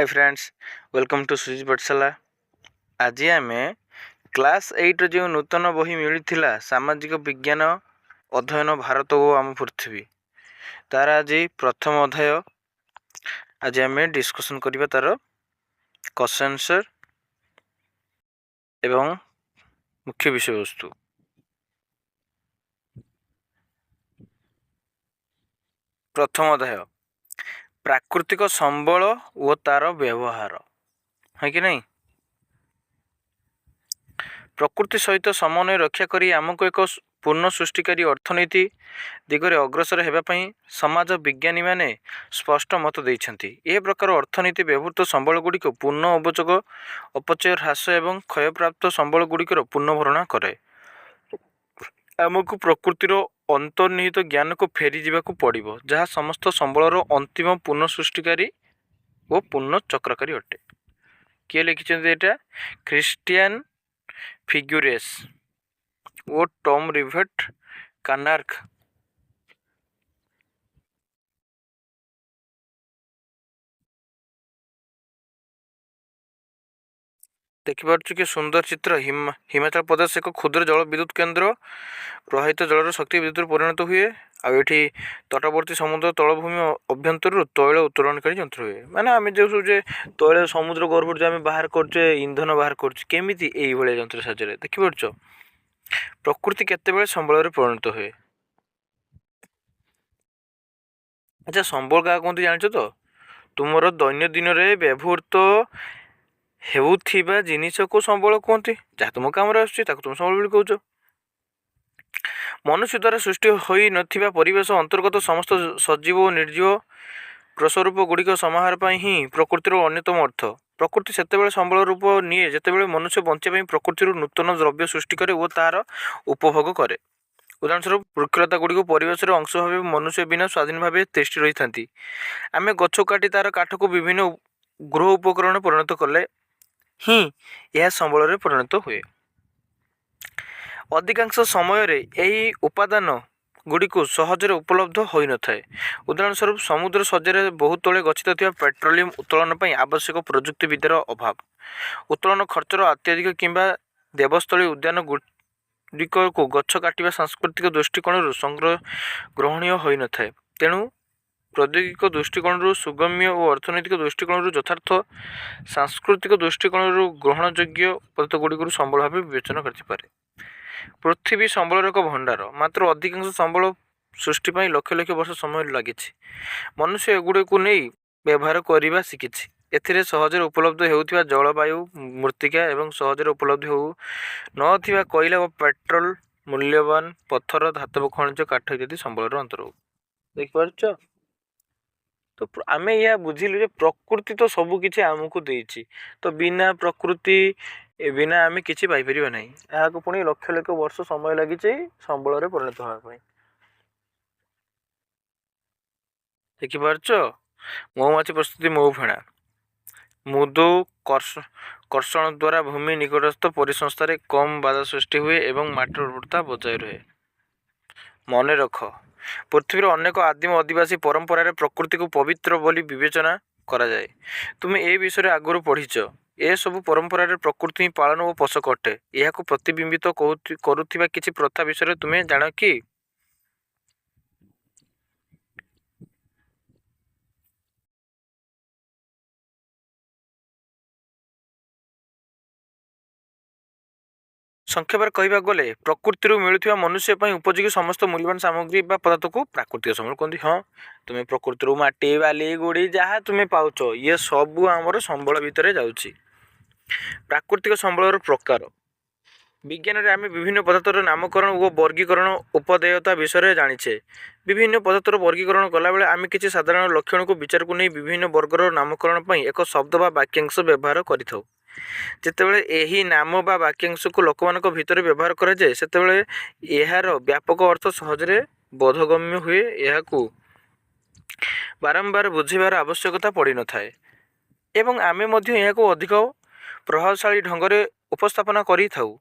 Hi friends, welcome to सुजी पाठशाला। आज आम क्लास 8 जो नूतन बही मिलता सामाजिक विज्ञान अध्ययन भारत ओ आम पृथ्वी तार आज प्रथम अध्याय आज आम डिस्कसन करवा तार क्वेश्चन आंसर एवं मुख्य विषय वस्तु। प्रथम अध्याय प्राकृतिक संबल और तार व्यवहार है कि नहीं। प्रकृति सहित समन्वय रक्षा करी आमको एक पूर्ण सृष्टिकारी अर्थनीति दिगरे अग्रसर होगापी समाज विज्ञानी माने स्पष्ट मत देइछन्ति। ए प्रकार अर्थनीति व्यवहृत संबल गुड़िक पूर्ण अवचोग अपचय ह्रास एवं क्षयप्राप्त संबल गुड़िकर पूर्ण भरणा करे। आमको प्रकृतिर अंतर्निहित ज्ञान को फेरी जावाक पड़िबो, जहाँ समस्त संबलर अंतिम पूर्ण सृष्टिकारी और पूर्ण चक्रकारी अटे। किए लिखिछन्ति एटा? क्रिस्टियन फिग्यूरेस और टॉम रिवेट कानार्क। देखिपारछु कि सुंदर चित्र। हिमाचल प्रदेश एक क्षुद्र जल विद्युत केन्द्र प्रवाहित जलर शक्ति विद्युत परिणत हुए। आठी तटवर्ती समुद्र तलभूमि अभ्यंतर तैल उत्तोलनकारी यंत्र हुए। माने आम जो सब तैल समुद्र गर्भ जो आम बाहर करछे इंधन बाहर करछे केमिति एई भले यंत्र साहाय्य देखिपारछ। प्रकृति केतेबेले संबल परिणत हुए। अच्छा, संबल क्या कहते जान तो? तुमर दैनंदिन व्यवहृत हेउथिबा जिनिस को संबल कहते, जहाँ तुम काम तुम संबल कहूच। मनुष्य द्वारा सृष्टि होई नथिबा परिवेश अंतर्गत समस्त सजीव और निर्जीव प्रस्वरूप गुड़िक समाहार ही प्रकृतिर अन्यतम अर्थ। प्रकृति सेतेबेले संबल रूप निए जेतेबेले मनुष्य बंचाई प्रकृतिर नूतन द्रव्य सृष्टि करे और तार उपभोग करे। उदाहरणस्वरूप वृक्षलता गुड़िक परिवेश अंश भाव मनुष्य बिना स्वाधीन भाव तिष्ठि रही था। आम गछ काटी तार काठ को विभिन्न गृह उपकरण परिणत कले ही यह संबल परिणत हुए। अधिकांश समय यही उपादान गुड़िक सहजरे उपलब्ध हो न था। उदाहरण स्वरूप समुद्र सज्जरे बहुत तले गच्छित थिबा पेट्रोलियम उत्तोलन पर आवश्यक प्रजुक्ति विद्यार अभाव, उत्तोलन खर्चर अत्यधिक किंबा देवस्थली उद्यान गुड़िक को गछ काटिबा सांस्कृतिक दृष्टिकोण संग्रह ग्रहणीय हो न था। तेणु प्रौद्योगिक दृष्टिकोण सुगम्य और अर्थनैतिक दृष्टिकोण यथार्थ सांस्कृतिक दृष्टिकोण ग्रहणयोग्य पदार्थ गुड़िक संबल भाव विवेचना कर। पृथ्वी संबल एक भंडार, मात्र अधिकांश संबल सृष्टि लक्ष लक्ष वर्ष समय लगी। मनुष्य एगुड़ी को नहीं व्यवहार करने शिखी। एथिरे सहजरे उपलब्ध होउथिबा जलवायु मृत्तिका एवं सहजरे उपलब्ध हो नथिबा कोयला और पेट्रोल मूल्यवान पत्थर धातव खनिज काठ इत्यादि संबल अंतर्भुक्त। देखिपारछ तो आम यह बुझिलु प्रकृति तो सबकि आमको देछि, तो बिना प्रकृति बिना आम कि पाइपर ना। यहाँ पुणी लक्ष लक्ष वर्ष समय लगी संबल परिणत होगापी। देखिपारछ मौमाछी प्रस्तुति मऊ फेणा मृदु कर्षण द्वारा भूमि निकटस्थ परिसंस्थार कम बाधा सृष्टि हुए एवं माटिर उर्वरता बजाय रहे। मन रख, पृथ्वीर अनेक आदिम आदिवासी परंपरार प्रकृति को पवित्र बोली विवेचना करा जाए। तुम्हें ए विषय आगुरी पढ़ीच। ए सब परंपरार प्रकृति पालन और पोषक अटे। यह प्रतिबिंबित करुथिबा किछि प्रथा विषय तुम्हें जान कि? संक्षेप कहवा गले प्रकृति मिलुवा मनुष्य उपयोगी समस्त मूल्यवान सामग्री पदार्थ को प्राकृतिक संबल कहते। हाँ, तुम्हें प्रकृति माटी बाली गुड़ी जहाँ तुम्हें पाउच ये सब आमर संबल भितर जाउछि। प्राकृतिक संबल प्रकार विज्ञान में आम विभिन्न पदार्थर नामकरण और वर्गीकरण उपदेयता विषय जानीचे। विभिन्न पदार्थर वर्गीकरण कला बेले आम किसी साधारण लक्षण को विचार को नहीं विभिन्न वर्गर नामकरण पर एक शब्द बा वाक्यांश व्यवहार करिथौ। जेतेबेले एही नाम बा वाक्यांश को लोकमानक भितर व्यवहार करा जाए सेतेबेले एहार व्यापक अर्थ सहजरे बोधगम्य हुए। एहाकू बारंबार बुझेबार आवश्यकता पड़ी न थाए एवं आमे मध्य एहाकू अधिक प्रभावशाली ढंगरे उपस्थापना करि थाउ।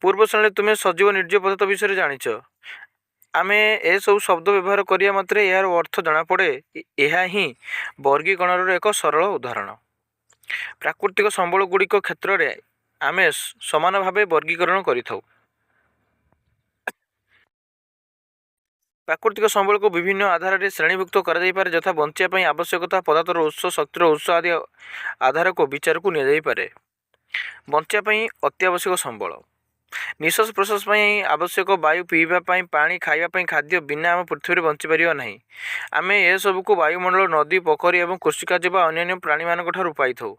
पूर्व श्रेणी तुम्हें सजीव निर्जीव पदार्थ विषय जानीच। ଆମେ ଏସବୁ ଶବ୍ଦ ବ୍ୟବହାର କରିବା ମାତ୍ରେ ଏହାର ଅର୍ଥ ଜଣାପଡ଼େ। ଏହା ହିଁ ବର୍ଗୀକରଣର ଏକ ସରଳ ଉଦାହରଣ। ପ୍ରାକୃତିକ ସମ୍ବଳ ଗୁଡ଼ିକ କ୍ଷେତ୍ରରେ ଆମେ ସମାନ ଭାବେ ବର୍ଗୀକରଣ କରିଥାଉ। ପ୍ରାକୃତିକ ସମ୍ବଳକୁ ବିଭିନ୍ନ ଆଧାରରେ ଶ୍ରେଣୀଭୁକ୍ତ କରାଯାଇପାରେ, ଯଥା ବଞ୍ଚିବା ପାଇଁ ଆବଶ୍ୟକତା, ପଦାର୍ଥର ଉତ୍ସ, ଶକ୍ତିର ଉତ୍ସ ଆଦି ଆଧାରକୁ ବିଚାରକୁ ନିଆଯାଇପାରେ। ବଞ୍ଚିବା ପାଇଁ ଅତ୍ୟାବଶ୍ୟକ ସମ୍ବଳ: ନିଶ୍ୱାସ ପ୍ରଶ୍ୱାସ ପାଇଁ ଆବଶ୍ୟକ ବାୟୁ, ପିଇବା ପାଇଁ ପାଣି, ଖାଇବା ପାଇଁ ଖାଦ୍ୟ। ବିନା ଆମ ପୃଥିବୀରେ ବଞ୍ଚିପାରିବା ନାହିଁ। ଆମେ ଏସବୁକୁ ବାୟୁମଣ୍ଡଳ, ନଦୀ, ପୋଖରୀ ଏବଂ କୃଷିକାର୍ଯ୍ୟ ବା ଅନ୍ୟାନ୍ୟ ପ୍ରାଣୀମାନଙ୍କ ଠାରୁ ପାଇଥାଉ।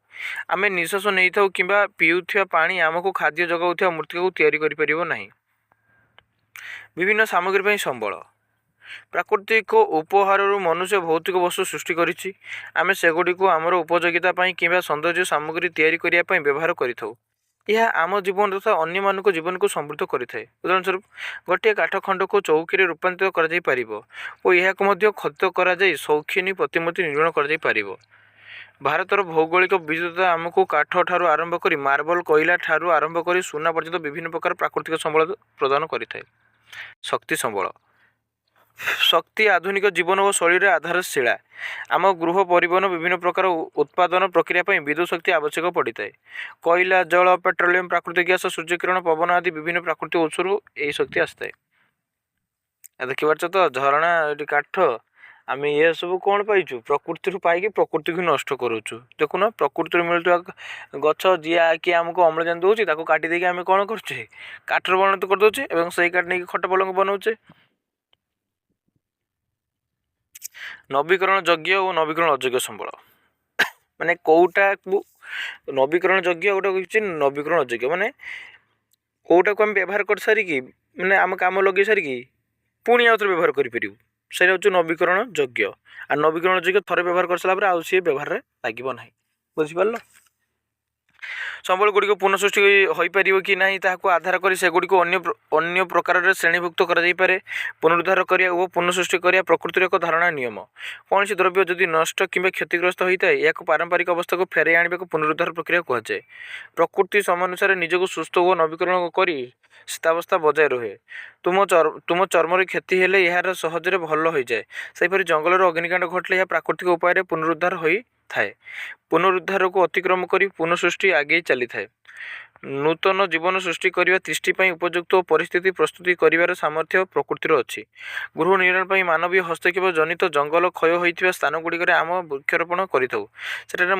ଆମେ ନିଶ୍ୱାସ ନେଇଥାଉ କିମ୍ବା ପିଉଥିବା ପାଣି ଆମକୁ ଖାଦ୍ୟ ଯୋଗାଉଥିବା ମୃତ୍ତିକାକୁ ତିଆରି କରିପାରିବ ନାହିଁ। ବିଭିନ୍ନ ସାମଗ୍ରୀ ପାଇଁ ସମ୍ବଳ: ପ୍ରାକୃତିକ ଉପହାରରୁ ମନୁଷ୍ୟ ଭୌତିକ ବସ୍ତୁ ସୃଷ୍ଟି କରିଛି। ଆମେ ସେଗୁଡ଼ିକୁ ଆମର ଉପଯୋଗିତା ପାଇଁ କିମ୍ବା ସୌନ୍ଦର୍ଯ୍ୟ ସାମଗ୍ରୀ ତିଆରି କରିବା ପାଇଁ ବ୍ୟବହାର କରିଥାଉ। ଏହା ଆମ ଜୀବନ ତଥା ଅନ୍ୟମାନଙ୍କ ଜୀବନକୁ ସମୃଦ୍ଧ କରିଥାଏ। ଉଦାହରଣ ସ୍ୱରୂପ, ଗୋଟିଏ କାଠ ଖଣ୍ଡକୁ ଚୌକିରେ ରୂପାନ୍ତରିତ କରାଯାଇପାରିବ ଓ ଏହାକୁ ମଧ୍ୟ ଖତ କରାଯାଇ ସୌଖିନୀ ପ୍ରତିମୂର୍ତ୍ତି ନିର୍ମାଣ କରାଯାଇପାରିବ। ଭାରତର ଭୌଗୋଳିକ ବିବିଧତା ଆମକୁ କାଠ ଠାରୁ ଆରମ୍ଭ କରି ମାର୍ବଲ, କୋଇଲା ଠାରୁ ଆରମ୍ଭ କରି ସୁନା ପର୍ଯ୍ୟନ୍ତ ବିଭିନ୍ନ ପ୍ରକାର ପ୍ରାକୃତିକ ସମ୍ବଳ ପ୍ରଦାନ କରିଥାଏ। ଶକ୍ତି ସମ୍ବଳ: ଶକ୍ତି ଆଧୁନିକ ଜୀବନ ଓ ଶୈଳୀର ଆଧାରଶିଳା। ଆମ ଗୃହ, ପରିବହନ, ବିଭିନ୍ନ ପ୍ରକାର ଉତ୍ପାଦନ ପ୍ରକ୍ରିୟା ପାଇଁ ବିଦ୍ୟୁତ୍ ଶକ୍ତି ଆବଶ୍ୟକ ପଡ଼ିଥାଏ। କୋଇଲା, ଜଳ, ପେଟ୍ରୋଲିୟମ, ପ୍ରାକୃତିକ ଗ୍ୟାସ, ସୂର୍ଯ୍ୟକିରଣ, ପବନ ଆଦି ବିଭିନ୍ନ ପ୍ରାକୃତିକ ଉତ୍ସରୁ ଏହି ଶକ୍ତି ଆସିଥାଏ। ଦେଖିପାରୁଛ ତ, ଝରଣା, ଏଠି କାଠ, ଆମେ ଏସବୁ କ'ଣ ପାଇଛୁ? ପ୍ରକୃତିରୁ ପାଇକି ପ୍ରକୃତିକୁ ନଷ୍ଟ କରୁଛୁ। ଦେଖୁନ, ପ୍ରକୃତିରୁ ମିଳୁଥିବା ଗଛ ଯିଆକି ଆମକୁ ଅମ୍ଳଜାନ ଦେଉଛି, ତାକୁ କାଟି ଦେଇକି ଆମେ କ'ଣ କରୁଛେ? କାଠର ପରିଣତ କରିଦେଉଛେ ଏବଂ ସେଇ କାଠ ନେଇକି ଖଟ ପଲଙ୍କ ବନାଉଛେ। ନବୀକରଣ ଯୋଗ୍ୟ ଓ ନବୀକରଣ ଅଯୋଗ୍ୟ ସମ୍ବଳ: ମାନେ କେଉଁଟାକୁ ନବୀକରଣ ଯୋଗ୍ୟ, ଗୋଟେ ହେଉଛି ନବୀକରଣ ଅଯୋଗ୍ୟ। ମାନେ କେଉଁଟାକୁ ଆମେ ବ୍ୟବହାର କରିସାରିକି, ମାନେ ଆମ କାମ ଲଗେଇ ସାରିକି ପୁଣି ଆଉ ଥରେ ବ୍ୟବହାର କରିପାରିବୁ, ସେଇଟା ହେଉଛି ନବୀକରଣ ଯୋଗ୍ୟ। ଆଉ ନବୀକରଣ ଯୋଗ୍ୟ ଥରେ ବ୍ୟବହାର କରିସାରିଲା ପରେ ଆଉ ସିଏ ବ୍ୟବହାରରେ ଲାଗିବ ନାହିଁ। ବୁଝିପାରିଲ? ସମ୍ବଳ ଗୁଡ଼ିକ ପୁନଃସୃଷ୍ଟି ହୋଇପାରିବ କି ନାହିଁ ତାହାକୁ ଆଧାର କରି ସେଗୁଡ଼ିକୁ ଅନ୍ୟ ପ୍ରକାରରେ ଶ୍ରେଣୀଭୁକ୍ତ କରାଯାଇପାରେ। ପୁନରୁଦ୍ଧାର କରିବା ଓ ପୁନଃସୃଷ୍ଟି କରିବା ପ୍ରକୃତିର ଏକ ଧାରଣା ନିୟମ। କୌଣସି ଦ୍ରବ୍ୟ ଯଦି ନଷ୍ଟ କିମ୍ବା କ୍ଷତିଗ୍ରସ୍ତ ହୋଇଥାଏ, ଏହାକୁ ପାରମ୍ପରିକ ଅବସ୍ଥାକୁ ଫେରାଇ ଆଣିବାକୁ ପୁନରୁଦ୍ଧାର ପ୍ରକ୍ରିୟା କୁହାଯାଏ। ପ୍ରକୃତି ସମୟାନୁସାରେ ନିଜକୁ ସୁସ୍ଥ ଓ ନବୀକରଣ କରି ସ୍ଥିତାବସ୍ଥା ବଜାୟ ରୁହେ। ତୁମ ଚର୍ମରେ କ୍ଷତି ହେଲେ ଏହାର ସହଜରେ ଭଲ ହୋଇଯାଏ। ସେହିପରି ଜଙ୍ଗଲରେ ଅଗ୍ନିକାଣ୍ଡ ଘଟିଲେ ଏହା ପ୍ରାକୃତିକ ଉପାୟରେ ପୁନରୁଦ୍ଧାର ହୋଇଥାଏ। ପୁନରୁଦ୍ଧାରକୁ ଅତିକ୍ରମ କରି ପୁନଃସୃଷ୍ଟି ଆଗେଇ ଚାଲିଥାଏ। ନୂତନ ଜୀବନ ସୃଷ୍ଟି କରିବା ତିଷ୍ଠି ପାଇଁ ଉପଯୁକ୍ତ ପରିସ୍ଥିତି ପ୍ରସ୍ତୁତି କରିବାର ସାମର୍ଥ୍ୟ ପ୍ରକୃତିର ଅଛି। ଗୃହ ନିର୍ମାଣ ପାଇଁ ମାନବୀୟ ହସ୍ତକ୍ଷେପ ଜନିତ ଜଙ୍ଗଲ କ୍ଷୟ ହୋଇଥିବା ସ୍ଥାନଗୁଡ଼ିକରେ ଆମେ ବୃକ୍ଷରୋପଣ କରିଥାଉ। ସେଠାରେ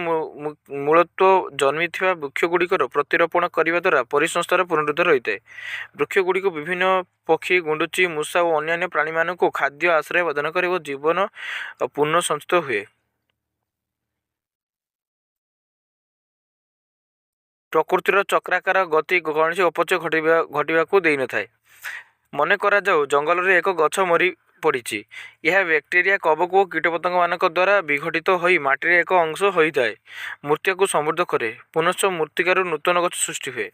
ମୂଳତ୍ୱ ଜନ୍ମିଥିବା ବୃକ୍ଷଗୁଡ଼ିକର ପ୍ରତିରୋପଣ କରିବା ଦ୍ୱାରା ପରିସଂସ୍ଥାର ପୁନରୁଦ୍ଧାର ହୋଇଥାଏ। ବୃକ୍ଷଗୁଡ଼ିକୁ ବିଭିନ୍ନ ପକ୍ଷୀ, ଗୁଣ୍ଡୁଚି, ମୂଷା ଓ ଅନ୍ୟାନ୍ୟ ପ୍ରାଣୀମାନଙ୍କୁ ଖାଦ୍ୟ ଆଶ୍ରୟ ପ୍ରଦାନ କରେ ଓ ଜୀବନ ପୁନଃସଞ୍ଚିତ ହୁଏ। ପ୍ରକୃତିର ଚକ୍ରାକାର ଗତି କୌଣସି ଅପଚୟ ଘଟିବାକୁ ଦେଇନଥାଏ। ମନେ କରାଯାଉ, ଜଙ୍ଗଲରେ ଏକ ଗଛ ମରି ପଡ଼ିଛି। ଏହା ବ୍ୟାକ୍ଟେରିଆ, କବକ ଓ କୀଟପତଙ୍ଗମାନଙ୍କ ଦ୍ୱାରା ବିଘଟିତ ହୋଇ ମାଟିର ଏକ ଅଂଶ ହୋଇଥାଏ। ମୃତ୍ତିକାକୁ ସମୃଦ୍ଧ କରେ। ପୁନଶ୍ଚ ମୃତ୍ତିକାରୁ ନୂତନ ଗଛ ସୃଷ୍ଟି ହୁଏ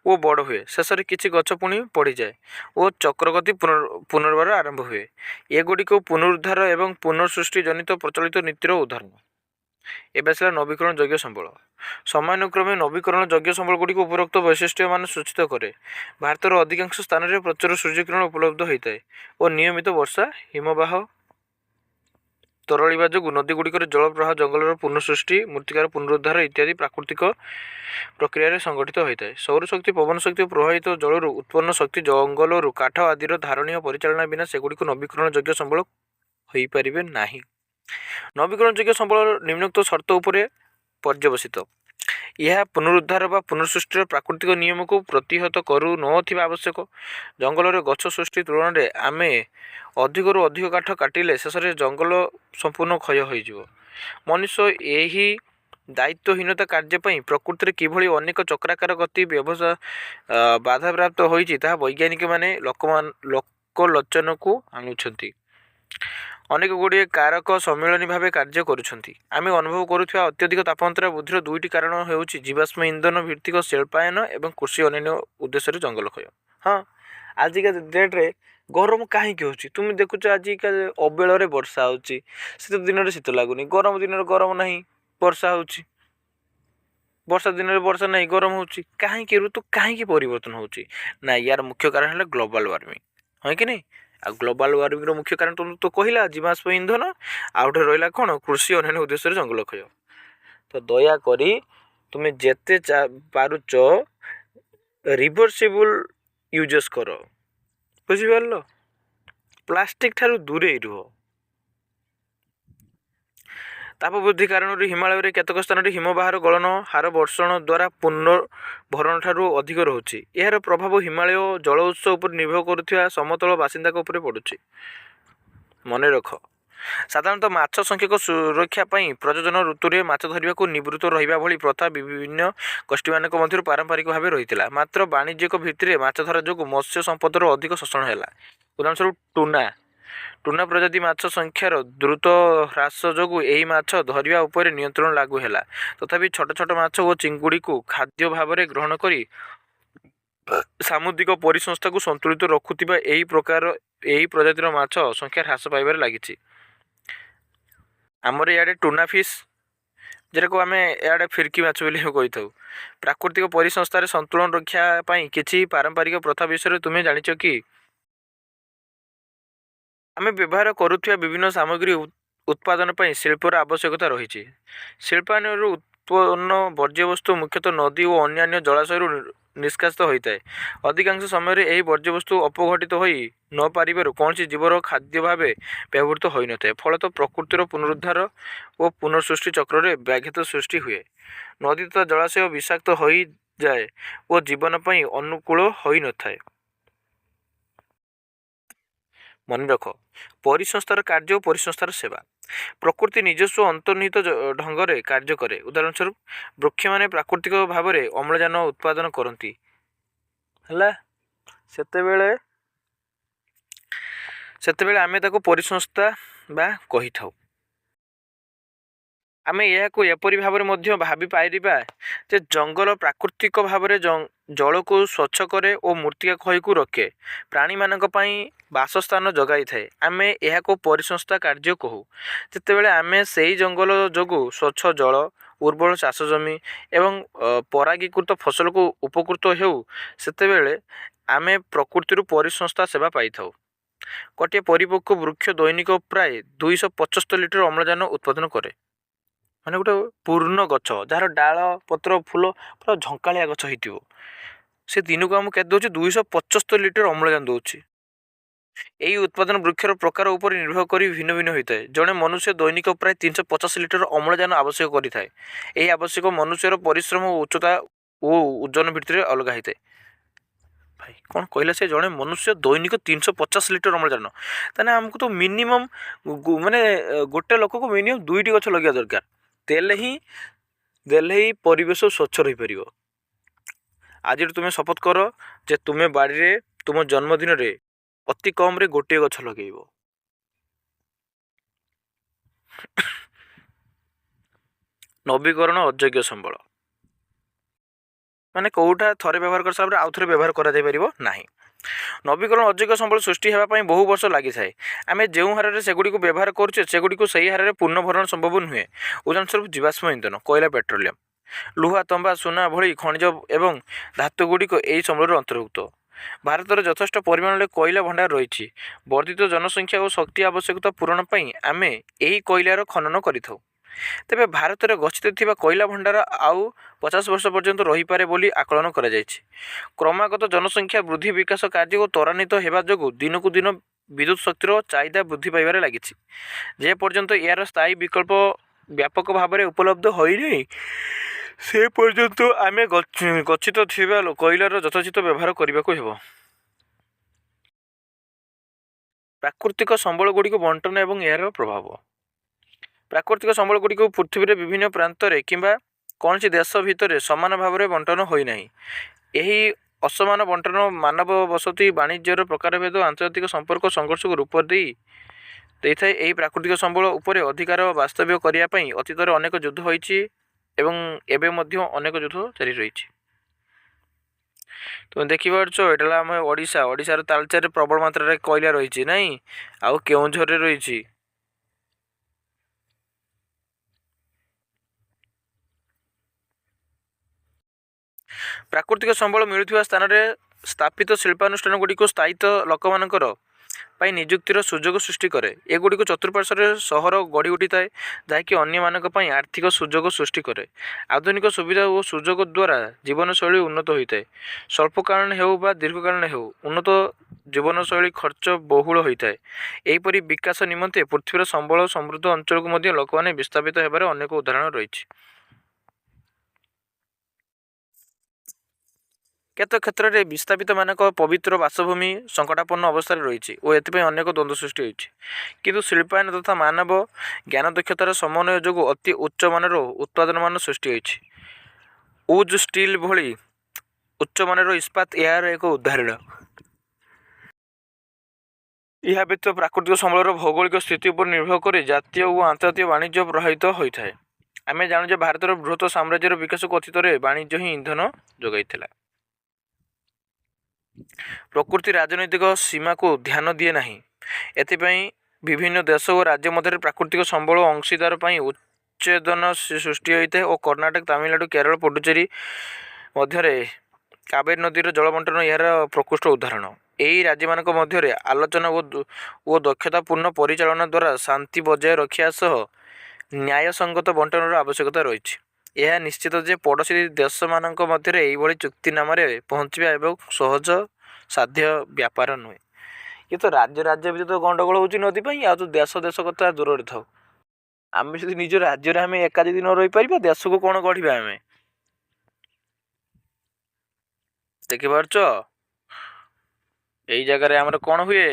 ଓ ବଡ଼ ହୁଏ। ଶେଷରେ କିଛି ଗଛ ପୁଣି ପଡ଼ିଯାଏ ଓ ଚକ୍ରଗତି ପୁନର୍ବାର ଆରମ୍ଭ ହୁଏ। ଏଗୁଡ଼ିକୁ ପୁନରୁଦ୍ଧାର ଏବଂ ପୁନଃସୃଷ୍ଟି ଜନିତ ପ୍ରଚଳିତ ନୀତିର ଉଦାହରଣ। ଏବେ ଆସିଲା ନବୀକରଣ ଯୋଗ୍ୟ ସମ୍ବଳ। ସମୟାନୁକ୍ରମେ ନବୀକରଣ ଯୋଗ୍ୟ ସମ୍ବଳଗୁଡ଼ିକୁ ଉପରୋକ୍ତ ବୈଶିଷ୍ଟ୍ୟମାନ ସୂଚିତ କରେ। ଭାରତର ଅଧିକାଂଶ ସ୍ଥାନରେ ପ୍ରଚୁର ସୂର୍ଯ୍ୟକିରଣ ଉପଲବ୍ଧ ହୋଇଥାଏ ଓ ନିୟମିତ ବର୍ଷା, ହିମବାହ ତରଳିବା ଯୋଗୁଁ ନଦୀଗୁଡ଼ିକରେ ଜଳ ପ୍ରବାହ, ଜଙ୍ଗଲର ପୁନଃସୃଷ୍ଟି, ମୃତ୍ତିକାର ପୁନରୁଦ୍ଧାର ଇତ୍ୟାଦି ପ୍ରାକୃତିକ ପ୍ରକ୍ରିୟାରେ ସଂଗଠିତ ହୋଇଥାଏ। ସୌରଶକ୍ତି, ପବନ ଶକ୍ତି ଓ ପ୍ରବାହିତ ଜଳରୁ ଉତ୍ପନ୍ନ ଶକ୍ତି, ଜଙ୍ଗଲରୁ କାଠ ଆଦିର ଧାରଣୀୟ ପରିଚାଳନା ବିନା ସେଗୁଡ଼ିକୁ ନବୀକରଣ ଯୋଗ୍ୟ ସମ୍ବଳ ହୋଇପାରିବେ ନାହିଁ। ନବୀକରଣ ଯୋଗ୍ୟ ସମ୍ବଳ ନିମ୍ନୋକ୍ତ ସର୍ତ୍ତ ଉପରେ ପର୍ଯ୍ୟବସିତ। ଏହା ପୁନରୁଦ୍ଧାର ବା ପୁନଃସୃଷ୍ଟିର ପ୍ରାକୃତିକ ନିୟମକୁ ପ୍ରତିହତ କରୁ ନଥିବା ଆବଶ୍ୟକ। ଜଙ୍ଗଲରେ ଗଛ ସୃଷ୍ଟି ତୁଳନାରେ ଆମେ ଅଧିକରୁ ଅଧିକ କାଠ କାଟିଲେ ଶେଷରେ ଜଙ୍ଗଲ ସମ୍ପୂର୍ଣ୍ଣ କ୍ଷୟ ହୋଇଯିବ। ମନୁଷ୍ୟ ଏହି ଦାୟିତ୍ୱହୀନତା କାର୍ଯ୍ୟ ପାଇଁ ପ୍ରକୃତିରେ କିଭଳି ଅନେକ ଚକ୍ରାକାର ଗତି ବାଧାପ୍ରାପ୍ତ ହୋଇଛି ତାହା ବୈଜ୍ଞାନିକମାନେ ଲୋକଲୋଚନକୁ ଆଣୁଛନ୍ତି। ଅନେକ ଗୁଡ଼ିଏ କାରକ ସମ୍ମିଳନୀ ଭାବେ କାର୍ଯ୍ୟ କରୁଛନ୍ତି। ଆମେ ଅନୁଭବ କରୁଥିବା ଅତ୍ୟଧିକ ତାପମାତ୍ରା ବୃଦ୍ଧିର ଦୁଇଟି କାରଣ ହେଉଛି ଜୀବାଶ୍ମ ଇନ୍ଧନ ଭିତ୍ତିକ ଶିଳ୍ପାୟନ ଏବଂ କୃଷି ଅନ୍ୟାନ୍ୟ ଉଦ୍ଦେଶ୍ୟରେ ଜଙ୍ଗଲ କ୍ଷୟ। ହଁ, ଆଜିକା ଡେଟ୍ରେ ଗରମ କାହିଁକି ହେଉଛି? ତୁମେ ଦେଖୁଛ, ଆଜିକା ଅବେଳରେ ବର୍ଷା ହେଉଛି, ଶୀତ ଦିନରେ ଶୀତ ଲାଗୁନି, ଗରମ ଦିନରେ ଗରମ ନାହିଁ, ବର୍ଷା ହେଉଛି, ବର୍ଷା ଦିନରେ ବର୍ଷା ନାହିଁ, ଗରମ ହେଉଛି। କାହିଁକି? ଋତୁ କାହିଁକି ପରିବର୍ତ୍ତନ ହେଉଛି? ନା, ୟାର ମୁଖ୍ୟ କାରଣ ହେଲା ଗ୍ଲୋବାଲ୍ ୱାର୍ମିଂ। ହଁ କି ନାହିଁ? ଆଉ ଗ୍ଲୋବାଲ ୱାର୍ମିଂର ମୁଖ୍ୟ କାରଣ ତ କହିଲା ଜୀବାଶ୍ମ ଇନ୍ଧନ, ଆଉ ଗୋଟେ ରହିଲା କ'ଣ କୃଷି ଅନ୍ୟାନ୍ୟ ଉଦ୍ଦେଶ୍ୟରେ ଜଙ୍ଗଲ କ୍ଷୟ। ତ ଦୟାକରି ତୁମେ ଯେତେ ପାରୁଛ ରିଭର୍ସିବୁଲ ୟୁଜେସ୍ କର, ବୁଝିପାରିଲ। ପ୍ଲାଷ୍ଟିକ ଠାରୁ ଦୂରେଇ ରୁହ। ତାପ ବୃଦ୍ଧି କାରଣରୁ ହିମାଳୟରେ କେତେକ ସ୍ଥାନରେ ହିମବାହର ଗଳନ ହାର ବର୍ଷଣ ଦ୍ୱାରା ପୁନର୍ଭରଣଠାରୁ ଅଧିକ ରହୁଛି। ଏହାର ପ୍ରଭାବ ହିମାଳୟ ଜଳ ଉତ୍ସ ଉପରେ ନିର୍ଭର କରୁଥିବା ସମତଳ ବାସିନ୍ଦାଙ୍କ ଉପରେ ପଡ଼ୁଛି। ମନେ ରଖ, ସାଧାରଣତଃ ମାଛ ସଂଖ୍ୟକ ସୁରକ୍ଷା ପାଇଁ ପ୍ରଜନନ ଋତୁରେ ମାଛ ଧରିବାକୁ ନିବୃତ୍ତ ରହିବା ଭଳି ପ୍ରଥା ବିଭିନ୍ନ ଗୋଷ୍ଠୀମାନଙ୍କ ମଧ୍ୟରୁ ପାରମ୍ପରିକ ଭାବେ ରହିଥିଲା। ମାତ୍ର ବାଣିଜ୍ୟିକ ଭିତ୍ତିରେ ମାଛ ଧରା ଯୋଗୁଁ ମତ୍ସ୍ୟ ସମ୍ପଦର ଅଧିକ ଶୋଷଣ ହେଲା। ଉଦାହରଣ ସ୍ୱରୂପ ଟୁନା ପ୍ରଜାତି ମାଛ ସଂଖ୍ୟାର ଦ୍ରୁତ ହ୍ରାସ ଯୋଗୁଁ ଏହି ମାଛ ଧରିବା ଉପରେ ନିୟନ୍ତ୍ରଣ ଲାଗୁ ହେଲା। ତଥାପି ଛୋଟ ଛୋଟ ମାଛ ଓ ଚିଙ୍ଗୁଡ଼ିକୁ ଖାଦ୍ୟ ଭାବରେ ଗ୍ରହଣ କରି ସାମୁଦ୍ରିକ ପରିସଂସ୍ଥାକୁ ସନ୍ତୁଳିତ ରଖୁଥିବା ଏହି ପ୍ରଜାତିର ମାଛ ସଂଖ୍ୟା ହ୍ରାସ ପାଇବାରେ ଲାଗିଛି। ଆମର ଇଆଡ଼େ ଟୁନା ଫିସ୍, ଯେଟାକୁ ଆମେ ଇଆଡ଼େ ଫିରକି ମାଛ ବୋଲି କହିଥାଉ। ପ୍ରାକୃତିକ ପରିସଂସ୍ଥାରେ ସନ୍ତୁଳନ ରକ୍ଷା ପାଇଁ କିଛି ପାରମ୍ପରିକ ପ୍ରଥା ବିଷୟରେ ତୁମେ ଜାଣିଛ କି? ଆମେ ବ୍ୟବହାର କରୁଥିବା ବିଭିନ୍ନ ସାମଗ୍ରୀ ଉତ୍ପାଦନ ପାଇଁ ଶିଳ୍ପର ଆବଶ୍ୟକତା ରହିଛି। ଶିଳ୍ପାୟନରୁ ଉତ୍ପନ୍ନ ବର୍ଜ୍ୟବସ୍ତୁ ମୁଖ୍ୟତଃ ନଦୀ ଓ ଅନ୍ୟାନ୍ୟ ଜଳାଶୟରୁ ନିଷ୍କାସିତ ହୋଇଥାଏ। ଅଧିକାଂଶ ସମୟରେ ଏହି ବର୍ଜ୍ୟବସ୍ତୁ ଅପଘଟିତ ହୋଇ ନ ପାରିବାରୁ କୌଣସି ଜୀବର ଖାଦ୍ୟ ଭାବେ ବ୍ୟବହୃତ ହୋଇନଥାଏ। ଫଳତଃ ପ୍ରକୃତିର ପୁନରୁଦ୍ଧାର ଓ ପୁନଃସୃଷ୍ଟି ଚକ୍ରରେ ବ୍ୟାଘାତ ସୃଷ୍ଟି ହୁଏ। ନଦୀ ତଥା ଜଳାଶୟ ବିଷାକ୍ତ ହୋଇଯାଏ ଓ ଜୀବନ ପାଇଁ ଅନୁକୂଳ ହୋଇନଥାଏ। ମନେ ରଖ, ପରିସଂସ୍ଥାର କାର୍ଯ୍ୟ ଓ ପରିସଂସ୍ଥାର ସେବା। ପ୍ରକୃତି ନିଜସ୍ୱ ଅନ୍ତର୍ନିହିତ ଢଙ୍ଗରେ କାର୍ଯ୍ୟ କରେ। ଉଦାହରଣ ସ୍ୱରୂପ ବୃକ୍ଷମାନେ ପ୍ରାକୃତିକ ଭାବରେ ଅମ୍ଳଜାନ ଉତ୍ପାଦନ କରନ୍ତି ହେଲା। ସେତେବେଳେ ଆମେ ତାକୁ ପରିସଂସ୍ଥା ବା କହିଥାଉ। ଆମେ ଏହାକୁ ଏପରି ଭାବରେ ମଧ୍ୟ ଭାବିପାରିବା ଯେ ଜଙ୍ଗଲ ପ୍ରାକୃତିକ ଭାବରେ ଜଳକୁ ସ୍ୱଚ୍ଛ କରେ ଓ ମୃତ୍ତିକା କ୍ଷୟକୁ ରୋକେ, ପ୍ରାଣୀମାନଙ୍କ ପାଇଁ ବାସସ୍ଥାନ ଯୋଗାଇଥାଏ। ଆମେ ଏହାକୁ ପରିସଂସ୍ଥା କାର୍ଯ୍ୟ କହୁ। ଯେତେବେଳେ ଆମେ ସେହି ଜଙ୍ଗଲ ଯୋଗୁଁ ସ୍ୱଚ୍ଛ ଜଳ, ଉର୍ବର ଚାଷ ଜମି ଏବଂ ପରାଗୀକୃତ ଫସଲକୁ ଉପକୃତ ହେଉ, ସେତେବେଳେ ଆମେ ପ୍ରକୃତିରୁ ପରିସଂସ୍ଥା ସେବା ପାଇଥାଉ। ଗୋଟିଏ ପରିପକ୍ୱ ବୃକ୍ଷ ଦୈନିକ ପ୍ରାୟ 275 ଲିଟର ଅମ୍ଳଜାନ ଉତ୍ପାଦନ କରେ। ମାନେ ଗୋଟେ ପୂର୍ଣ୍ଣ ଗଛ ଯାହାର ଡାଳ ପତ୍ର ଫୁଲ ପୁରା ଝଙ୍କାଳିଆ ଗଛ ହେଇଥିବ, ସେ ଦିନକୁ ଆମକୁ କେତେ ଦେଉଛି? 275 ଲିଟର ଅମ୍ଳଜାନ ଦେଉଛି। ଏହି ଉତ୍ପାଦନ ବୃକ୍ଷର ପ୍ରକାର ଉପରେ ନିର୍ଭର କରି ଭିନ୍ନ ଭିନ୍ନ ହୋଇଥାଏ। ଜଣେ ମନୁଷ୍ୟ ଦୈନିକ ପ୍ରାୟ 350 ଲିଟର ଅମ୍ଳଜାନ ଆବଶ୍ୟକ କରିଥାଏ। ଏହି ଆବଶ୍ୟକ ମନୁଷ୍ୟର ପରିଶ୍ରମ ଉଚ୍ଚତା ଓ ଓଜନ ଭିତ୍ତିରେ ଅଲଗା ହୋଇଥାଏ। ଭାଇ କ'ଣ କହିଲା ସେ? ଜଣେ ମନୁଷ୍ୟ ଦୈନିକ 350 ଲିଟର ଅମ୍ଳଜାନ। ତାହେଲେ ଆମକୁ ତ ମିନିମମ୍ ମାନେ ଗୋଟେ ଲୋକକୁ ମିନିମମ୍ 2ଟି ଗଛ ଲଗାଇବା ଦରକାର। ଦେଲେ ହିଁ ପରିବେଶ ସ୍ୱଚ୍ଛ ରହିପାରିବ। ଆଜିରୁ ତୁମେ ଶପଥ କର ଯେ ତୁମେ ବାଡ଼ିରେ ତୁମ ଜନ୍ମଦିନରେ ଅତି କମ୍ରେ ଗୋଟିଏ ଗଛ ଲଗାଇବ। ନବୀକରଣ ଅଯୋଗ୍ୟ ସମ୍ବଳ ମାନେ କେଉଁଟା ଥରେ ବ୍ୟବହାର କରିସାରିଲା ପରେ ଆଉ ଥରେ ବ୍ୟବହାର କରାଯାଇପାରିବ ନାହିଁ। ନବୀକରଣ ଅଯୋଗ୍ୟ ସମ୍ବଳ ସୃଷ୍ଟି ହେବା ପାଇଁ ବହୁ ବର୍ଷ ଲାଗିଥାଏ। ଆମେ ଯେଉଁ ହାରରେ ସେଗୁଡ଼ିକୁ ବ୍ୟବହାର କରୁଛେ, ସେଗୁଡ଼ିକୁ ସେହି ହାରରେ ପୁନର୍ଭରଣ ସମ୍ଭବ ନୁହେଁ। ଉଦାହରଣ ସ୍ୱରୂପ ଜୀବାଶ୍ମ ଇନ୍ଧନ, କୋଇଲା, ପେଟ୍ରୋଲିୟମ, ଲୁହା, ତମ୍ବା, ସୁନା ଭଳି ଖଣିଜ ଏବଂ ଧାତୁଗୁଡ଼ିକ ଏହି ସମ୍ବଳର ଅନ୍ତର୍ଭୁକ୍ତ। ଭାରତରେ ଯଥେଷ୍ଟ ପରିମାଣରେ କୋଇଲା ଭଣ୍ଡାର ରହିଛି। ବର୍ଦ୍ଧିତ ଜନସଂଖ୍ୟା ଓ ଶକ୍ତି ଆବଶ୍ୟକତା ପୂରଣ ପାଇଁ ଆମେ ଏହି କୋଇଲାର ଖନନ କରିଥାଉ। ତେବେ ଭାରତରେ ଗଚ୍ଛିତ ଥିବା କୋଇଲା ଭଣ୍ଡାର ଆଉ 50 ବର୍ଷ ପର୍ଯ୍ୟନ୍ତ ରହିପାରେ ବୋଲି ଆକଳନ କରାଯାଇଛି। କ୍ରମାଗତ ଜନସଂଖ୍ୟା ବୃଦ୍ଧି, ବିକାଶ କାର୍ଯ୍ୟ ତ୍ୱରାନ୍ୱିତ ହେବା ଯୋଗୁଁ ଦିନକୁ ଦିନ ବିଦ୍ୟୁତ୍ ଶକ୍ତିର ଚାହିଦା ବୃଦ୍ଧି ପାଇବାରେ ଲାଗିଛି। ଯେ ପର୍ଯ୍ୟନ୍ତ ଏହାର ସ୍ଥାୟୀ ବିକଳ୍ପ ବ୍ୟାପକ ଭାବରେ ଉପଲବ୍ଧ ହୋଇନାହିଁ, ସେ ପର୍ଯ୍ୟନ୍ତ ଆମେ ଗଚ୍ଛିତ ଥିବା କୋଇଲାର ଯଥୋଚିତ ବ୍ୟବହାର କରିବାକୁ ହେବ। ପ୍ରାକୃତିକ ସମ୍ବଳଗୁଡ଼ିକୁ ବଣ୍ଟନ ଏବଂ ଏହାର ପ୍ରଭାବ। ପ୍ରାକୃତିକ ସମ୍ବଳଗୁଡ଼ିକୁ ପୃଥିବୀରେ ବିଭିନ୍ନ ପ୍ରାନ୍ତରେ କିମ୍ବା କୌଣସି ଦେଶ ଭିତରେ ସମାନ ଭାବରେ ବଣ୍ଟନ ହୋଇନାହିଁ। ଏହି ଅସମାନ ବଣ୍ଟନ ମାନବ ବସତି, ବାଣିଜ୍ୟର ପ୍ରକାରଭେଦ, ଆନ୍ତର୍ଜାତିକ ସମ୍ପର୍କ ସଂଘର୍ଷକୁ ରୂପ ଦେଇଥାଏ। ଏହି ପ୍ରାକୃତିକ ସମ୍ବଳ ଉପରେ ଅଧିକାର ବାସ୍ତବ୍ୟ କରିବା ପାଇଁ ଅତୀତରେ ଅନେକ ଯୁଦ୍ଧ ହୋଇଛି ଏବଂ ଏବେ ମଧ୍ୟ ଅନେକ ଯୁଦ୍ଧ ଜାରି ରହିଛି। ତୁମେ ଦେଖିପାରୁଛ, ଏଇଟା ହେଲା ଆମ ଓଡ଼ିଶାର ତାଳଚେରରେ ପ୍ରବଳ ମାତ୍ରାରେ କୋଇଲା ରହିଛି ନାହିଁ, ଆଉ କେଉଁଝରରେ ରହିଛି। ପ୍ରାକୃତିକ ସମ୍ବଳ ମିଳୁଥିବା ସ୍ଥାନରେ ସ୍ଥାପିତ ଶିଳ୍ପାନୁଷ୍ଠାନଗୁଡ଼ିକୁ ସ୍ଥାୟୀତ୍ୱ ଲୋକମାନଙ୍କର ପାଇଁ ନିଯୁକ୍ତିର ସୁଯୋଗ ସୃଷ୍ଟି କରେ। ଏଗୁଡ଼ିକୁ ଚତୁଃପାର୍ଶ୍ୱରେ ସହର ଗଢ଼ି ଉଠିଥାଏ, ଯାହାକି ଅନ୍ୟମାନଙ୍କ ପାଇଁ ଆର୍ଥିକ ସୁଯୋଗ ସୃଷ୍ଟି କରେ। ଆଧୁନିକ ସୁବିଧା ଓ ସୁଯୋଗ ଦ୍ୱାରା ଜୀବନଶୈଳୀ ଉନ୍ନତ ହୋଇଥାଏ। ସ୍ୱଳ୍ପକାଳୀନ ହେଉ ବା ଦୀର୍ଘକାଳୀନ ହେଉ, ଉନ୍ନତ ଜୀବନଶୈଳୀ ଖର୍ଚ୍ଚ ବହୁଳ ହୋଇଥାଏ। ଏହିପରି ବିକାଶ ନିମନ୍ତେ ପୃଥିବୀର ସମ୍ବଳ ସମୃଦ୍ଧ ଅଞ୍ଚଳକୁ ମଧ୍ୟ ଲୋକମାନେ ବିସ୍ଥାପିତ ହେବାର ଅନେକ ଉଦାହରଣ ରହିଛି। କେତେକ କ୍ଷେତ୍ରରେ ବିସ୍ଥାପିତମାନଙ୍କ ପବିତ୍ର ବାସଭୂମି ସଙ୍କଟାପନ୍ନ ଅବସ୍ଥାରେ ରହିଛି ଓ ଏଥିପାଇଁ ଅନେକ ଦ୍ୱନ୍ଦ୍ୱ ସୃଷ୍ଟି ହୋଇଛି। କିନ୍ତୁ ଶିଳ୍ପାୟନ ତଥା ମାନବ ଜ୍ଞାନ ଦକ୍ଷତାର ସମନ୍ୱୟ ଯୋଗୁଁ ଅତି ଉଚ୍ଚମାନର ଉତ୍ପାଦନମାନ ସୃଷ୍ଟି ହୋଇଛି। ଉଜ୍ ଷ୍ଟିଲ୍ ଭଳି ଉଚ୍ଚମାନର ଇସ୍ପାତ ଏହାର ଏକ ଉଦାହରଣ। ଏହା ବ୍ୟତୀତ ପ୍ରାକୃତିକ ସମ୍ବଳର ଭୌଗୋଳିକ ସ୍ଥିତି ଉପରେ ନିର୍ଭର କରି ଜାତୀୟ ଓ ଆନ୍ତର୍ଜାତୀୟ ବାଣିଜ୍ୟ ପ୍ରଭାବିତ ହୋଇଥାଏ। ଆମେ ଜାଣୁ ଯେ ଭାରତର ବୃହତ ସାମ୍ରାଜ୍ୟର ବିକାଶକୁ ଅତୀତରେ ବାଣିଜ୍ୟ ହିଁ ଇନ୍ଧନ ଯୋଗାଇଥିଲା। ପ୍ରକୃତି ରାଜନୈତିକ ସୀମାକୁ ଧ୍ୟାନ ଦିଏ ନାହିଁ। ଏଥିପାଇଁ ବିଭିନ୍ନ ଦେଶ ଓ ରାଜ୍ୟ ମଧ୍ୟରେ ପ୍ରାକୃତିକ ସମ୍ବଳ ଅଂଶୀଦାର ପାଇଁ ଉଚ୍ଛେଦନ ସୃଷ୍ଟି ହୋଇଥାଏ ଓ କର୍ଣ୍ଣାଟକ, ତାମିଲନାଡୁ, କେରଳ, ପୁଡୁଚେରୀ ମଧ୍ୟରେ କାବେରୀ ନଦୀର ଜଳବଣ୍ଟନ ଏହାର ପ୍ରକୃଷ୍ଟ ଉଦାହରଣ। ଏହି ରାଜ୍ୟମାନଙ୍କ ମଧ୍ୟରେ ଆଲୋଚନା ଓ ଦକ୍ଷତାପୂର୍ଣ୍ଣ ପରିଚାଳନା ଦ୍ୱାରା ଶାନ୍ତି ବଜାୟ ରଖିବା ସହ ନ୍ୟାୟସଙ୍ଗତ ବଣ୍ଟନର ଆବଶ୍ୟକତା ରହିଛି। ଏହା ନିଶ୍ଚିତ ଯେ ପଡ଼ୋଶୀ ଦେଶମାନଙ୍କ ମଧ୍ୟରେ ଏହିଭଳି ଚୁକ୍ତିନାମାରେ ପହଞ୍ଚିବା ଏବଂ ସହଜ ସାଧ୍ୟ ବ୍ୟାପାର ନୁହେଁ। ଇଏ ତ ରାଜ୍ୟ ଭିତରେ ଗଣ୍ଡଗୋଳ ହେଉଛି ନଦୀ ପାଇଁ, ଆଉ ତ ଦେଶ କଥା ଦୂରରେ ଥାଉ। ଆମେ ଯଦି ନିଜ ରାଜ୍ୟରେ ଆମେ ଏକା ଯଦି ନ ରହିପାରିବା, ଦେଶକୁ କ'ଣ ଗଢ଼ିବା ଆମେ? ଦେଖିପାରୁଛ, ଏଇ ଜାଗାରେ ଆମର କ'ଣ ହୁଏ?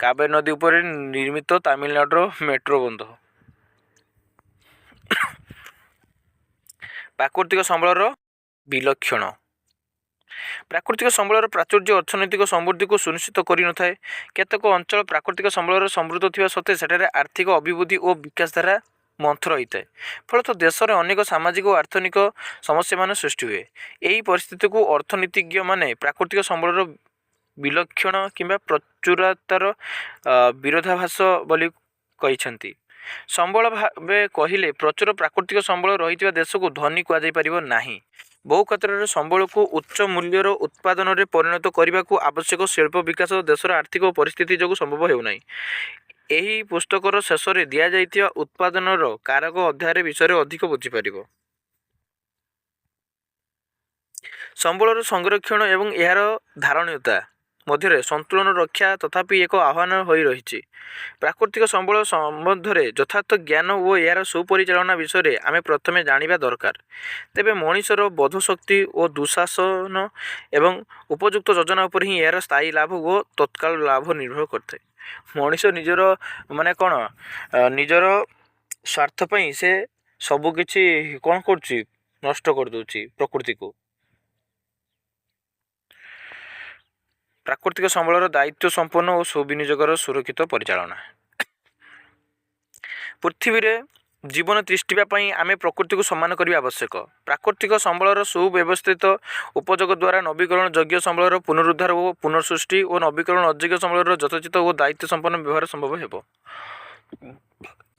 କାବେରୀ ନଦୀ ଉପରେ ନିର୍ମିତ ତାମିଲନାଡୁର ମେଟ୍ରୋ ବନ୍ଧ। ପ୍ରାକୃତିକ ସମ୍ବଳର ବିଲକ୍ଷଣ। ପ୍ରାକୃତିକ ସମ୍ବଳର ପ୍ରାଚୁର୍ଯ୍ୟ ଅର୍ଥନୈତିକ ସମୃଦ୍ଧିକୁ ସୁନିଶ୍ଚିତ କରିନଥାଏ। କେତେକ ଅଞ୍ଚଳ ପ୍ରାକୃତିକ ସମ୍ବଳର ସମୃଦ୍ଧ ଥିବା ସତ୍ତ୍ୱେ ସେଠାରେ ଆର୍ଥିକ ଅଭିବୃଦ୍ଧି ଓ ବିକାଶ ଧାରା ମନ୍ଥର ହୋଇଥାଏ। ଫଳତଃ ଦେଶରେ ଅନେକ ସାମାଜିକ ଓ ଆର୍ଥନିକ ସମସ୍ୟାମାନ ସୃଷ୍ଟି ହୁଏ। ଏହି ପରିସ୍ଥିତିକୁ ଅର୍ଥନୀତିଜ୍ଞମାନେ ପ୍ରାକୃତିକ ସମ୍ବଳର ବିଲକ୍ଷଣ କିମ୍ବା ପ୍ରଚୁରତାର ବିରୋଧାଭାସ ବୋଲି କହିଛନ୍ତି। ସମ୍ବଳ ଭାବେ କହିଲେ ପ୍ରଚୁର ପ୍ରାକୃତିକ ସମ୍ବଳ ରହିଥିବା ଦେଶକୁ ଧନୀ କୁହାଯାଇପାରିବ ନାହିଁ। ବହୁ କ୍ଷେତ୍ରରେ ସମ୍ବଳକୁ ଉଚ୍ଚ ମୂଲ୍ୟର ଉତ୍ପାଦନରେ ପରିଣତ କରିବାକୁ ଆବଶ୍ୟକ ଶିଳ୍ପ ବିକାଶ ଦେଶର ଆର୍ଥିକ ପରିସ୍ଥିତି ଯୋଗୁଁ ସମ୍ଭବ ହେଉନାହିଁ। ଏହି ପୁସ୍ତକର ଶେଷରେ ଦିଆଯାଇଥିବା ଉତ୍ପାଦନର କାରକ ଅଧ୍ୟାୟ ବିଷୟରେ ଅଧିକ ବୁଝିପାରିବ। ସମ୍ବଳର ସଂରକ୍ଷଣ ଏବଂ ଏହାର ଧାରଣୀୟତା ମଧ୍ୟରେ ସନ୍ତୁଳନ ରକ୍ଷା ତଥାପି ଏକ ଆହ୍ୱାନ ହୋଇ ରହିଛି। ପ୍ରାକୃତିକ ସମ୍ବଳ ସମ୍ବନ୍ଧରେ ଯଥାର୍ଥ ଜ୍ଞାନ ଓ ଏହାର ସୁପରିଚାଳନା ବିଷୟରେ ଆମେ ପ୍ରଥମେ ଜାଣିବା ଦରକାର। ତେବେ ମଣିଷର ବୋଧଶକ୍ତି ଓ ଦୁଃଶାସନ ଏବଂ ଉପଯୁକ୍ତ ଯୋଜନା ଉପରେ ହିଁ ଏହାର ସ୍ଥାୟୀ ଲାଭ ଓ ତତ୍କାଳ ଲାଭ ନିର୍ଭର କରିଥାଏ। ମଣିଷ ନିଜର କ'ଣ ନିଜର ସ୍ୱାର୍ଥ ପାଇଁ ସେ ସବୁକିଛି କ'ଣ କରୁଛି? ନଷ୍ଟ କରିଦେଉଛି ପ୍ରକୃତିକୁ। ପ୍ରାକୃତିକ ସମ୍ବଳର ଦାୟିତ୍ୱ ସମ୍ପନ୍ନ ଓ ସୁବିନିଯୋଗର ସୁରକ୍ଷିତ ପରିଚାଳନା। ପୃଥିବୀରେ ଜୀବନ ତିଷ୍ଠିବା ପାଇଁ ଆମେ ପ୍ରକୃତିକୁ ସମ୍ମାନ କରିବା ଆବଶ୍ୟକ। ପ୍ରାକୃତିକ ସମ୍ବଳର ସୁବ୍ୟବସ୍ଥିତ ଉପଯୋଗ ଦ୍ୱାରା ନବୀକରଣ ଯୋଗ୍ୟ ସମ୍ବଳର ପୁନରୁଦ୍ଧାର ଓ ପୁନଃସୃଷ୍ଟି ଓ ନବୀକରଣ ଅଯୋଗ୍ୟ ସମ୍ବଳର ଯଥୋଚିତ ଓ ଦାୟିତ୍ୱ ସମ୍ପନ୍ନ ବ୍ୟବହାର ସମ୍ଭବ ହେବ।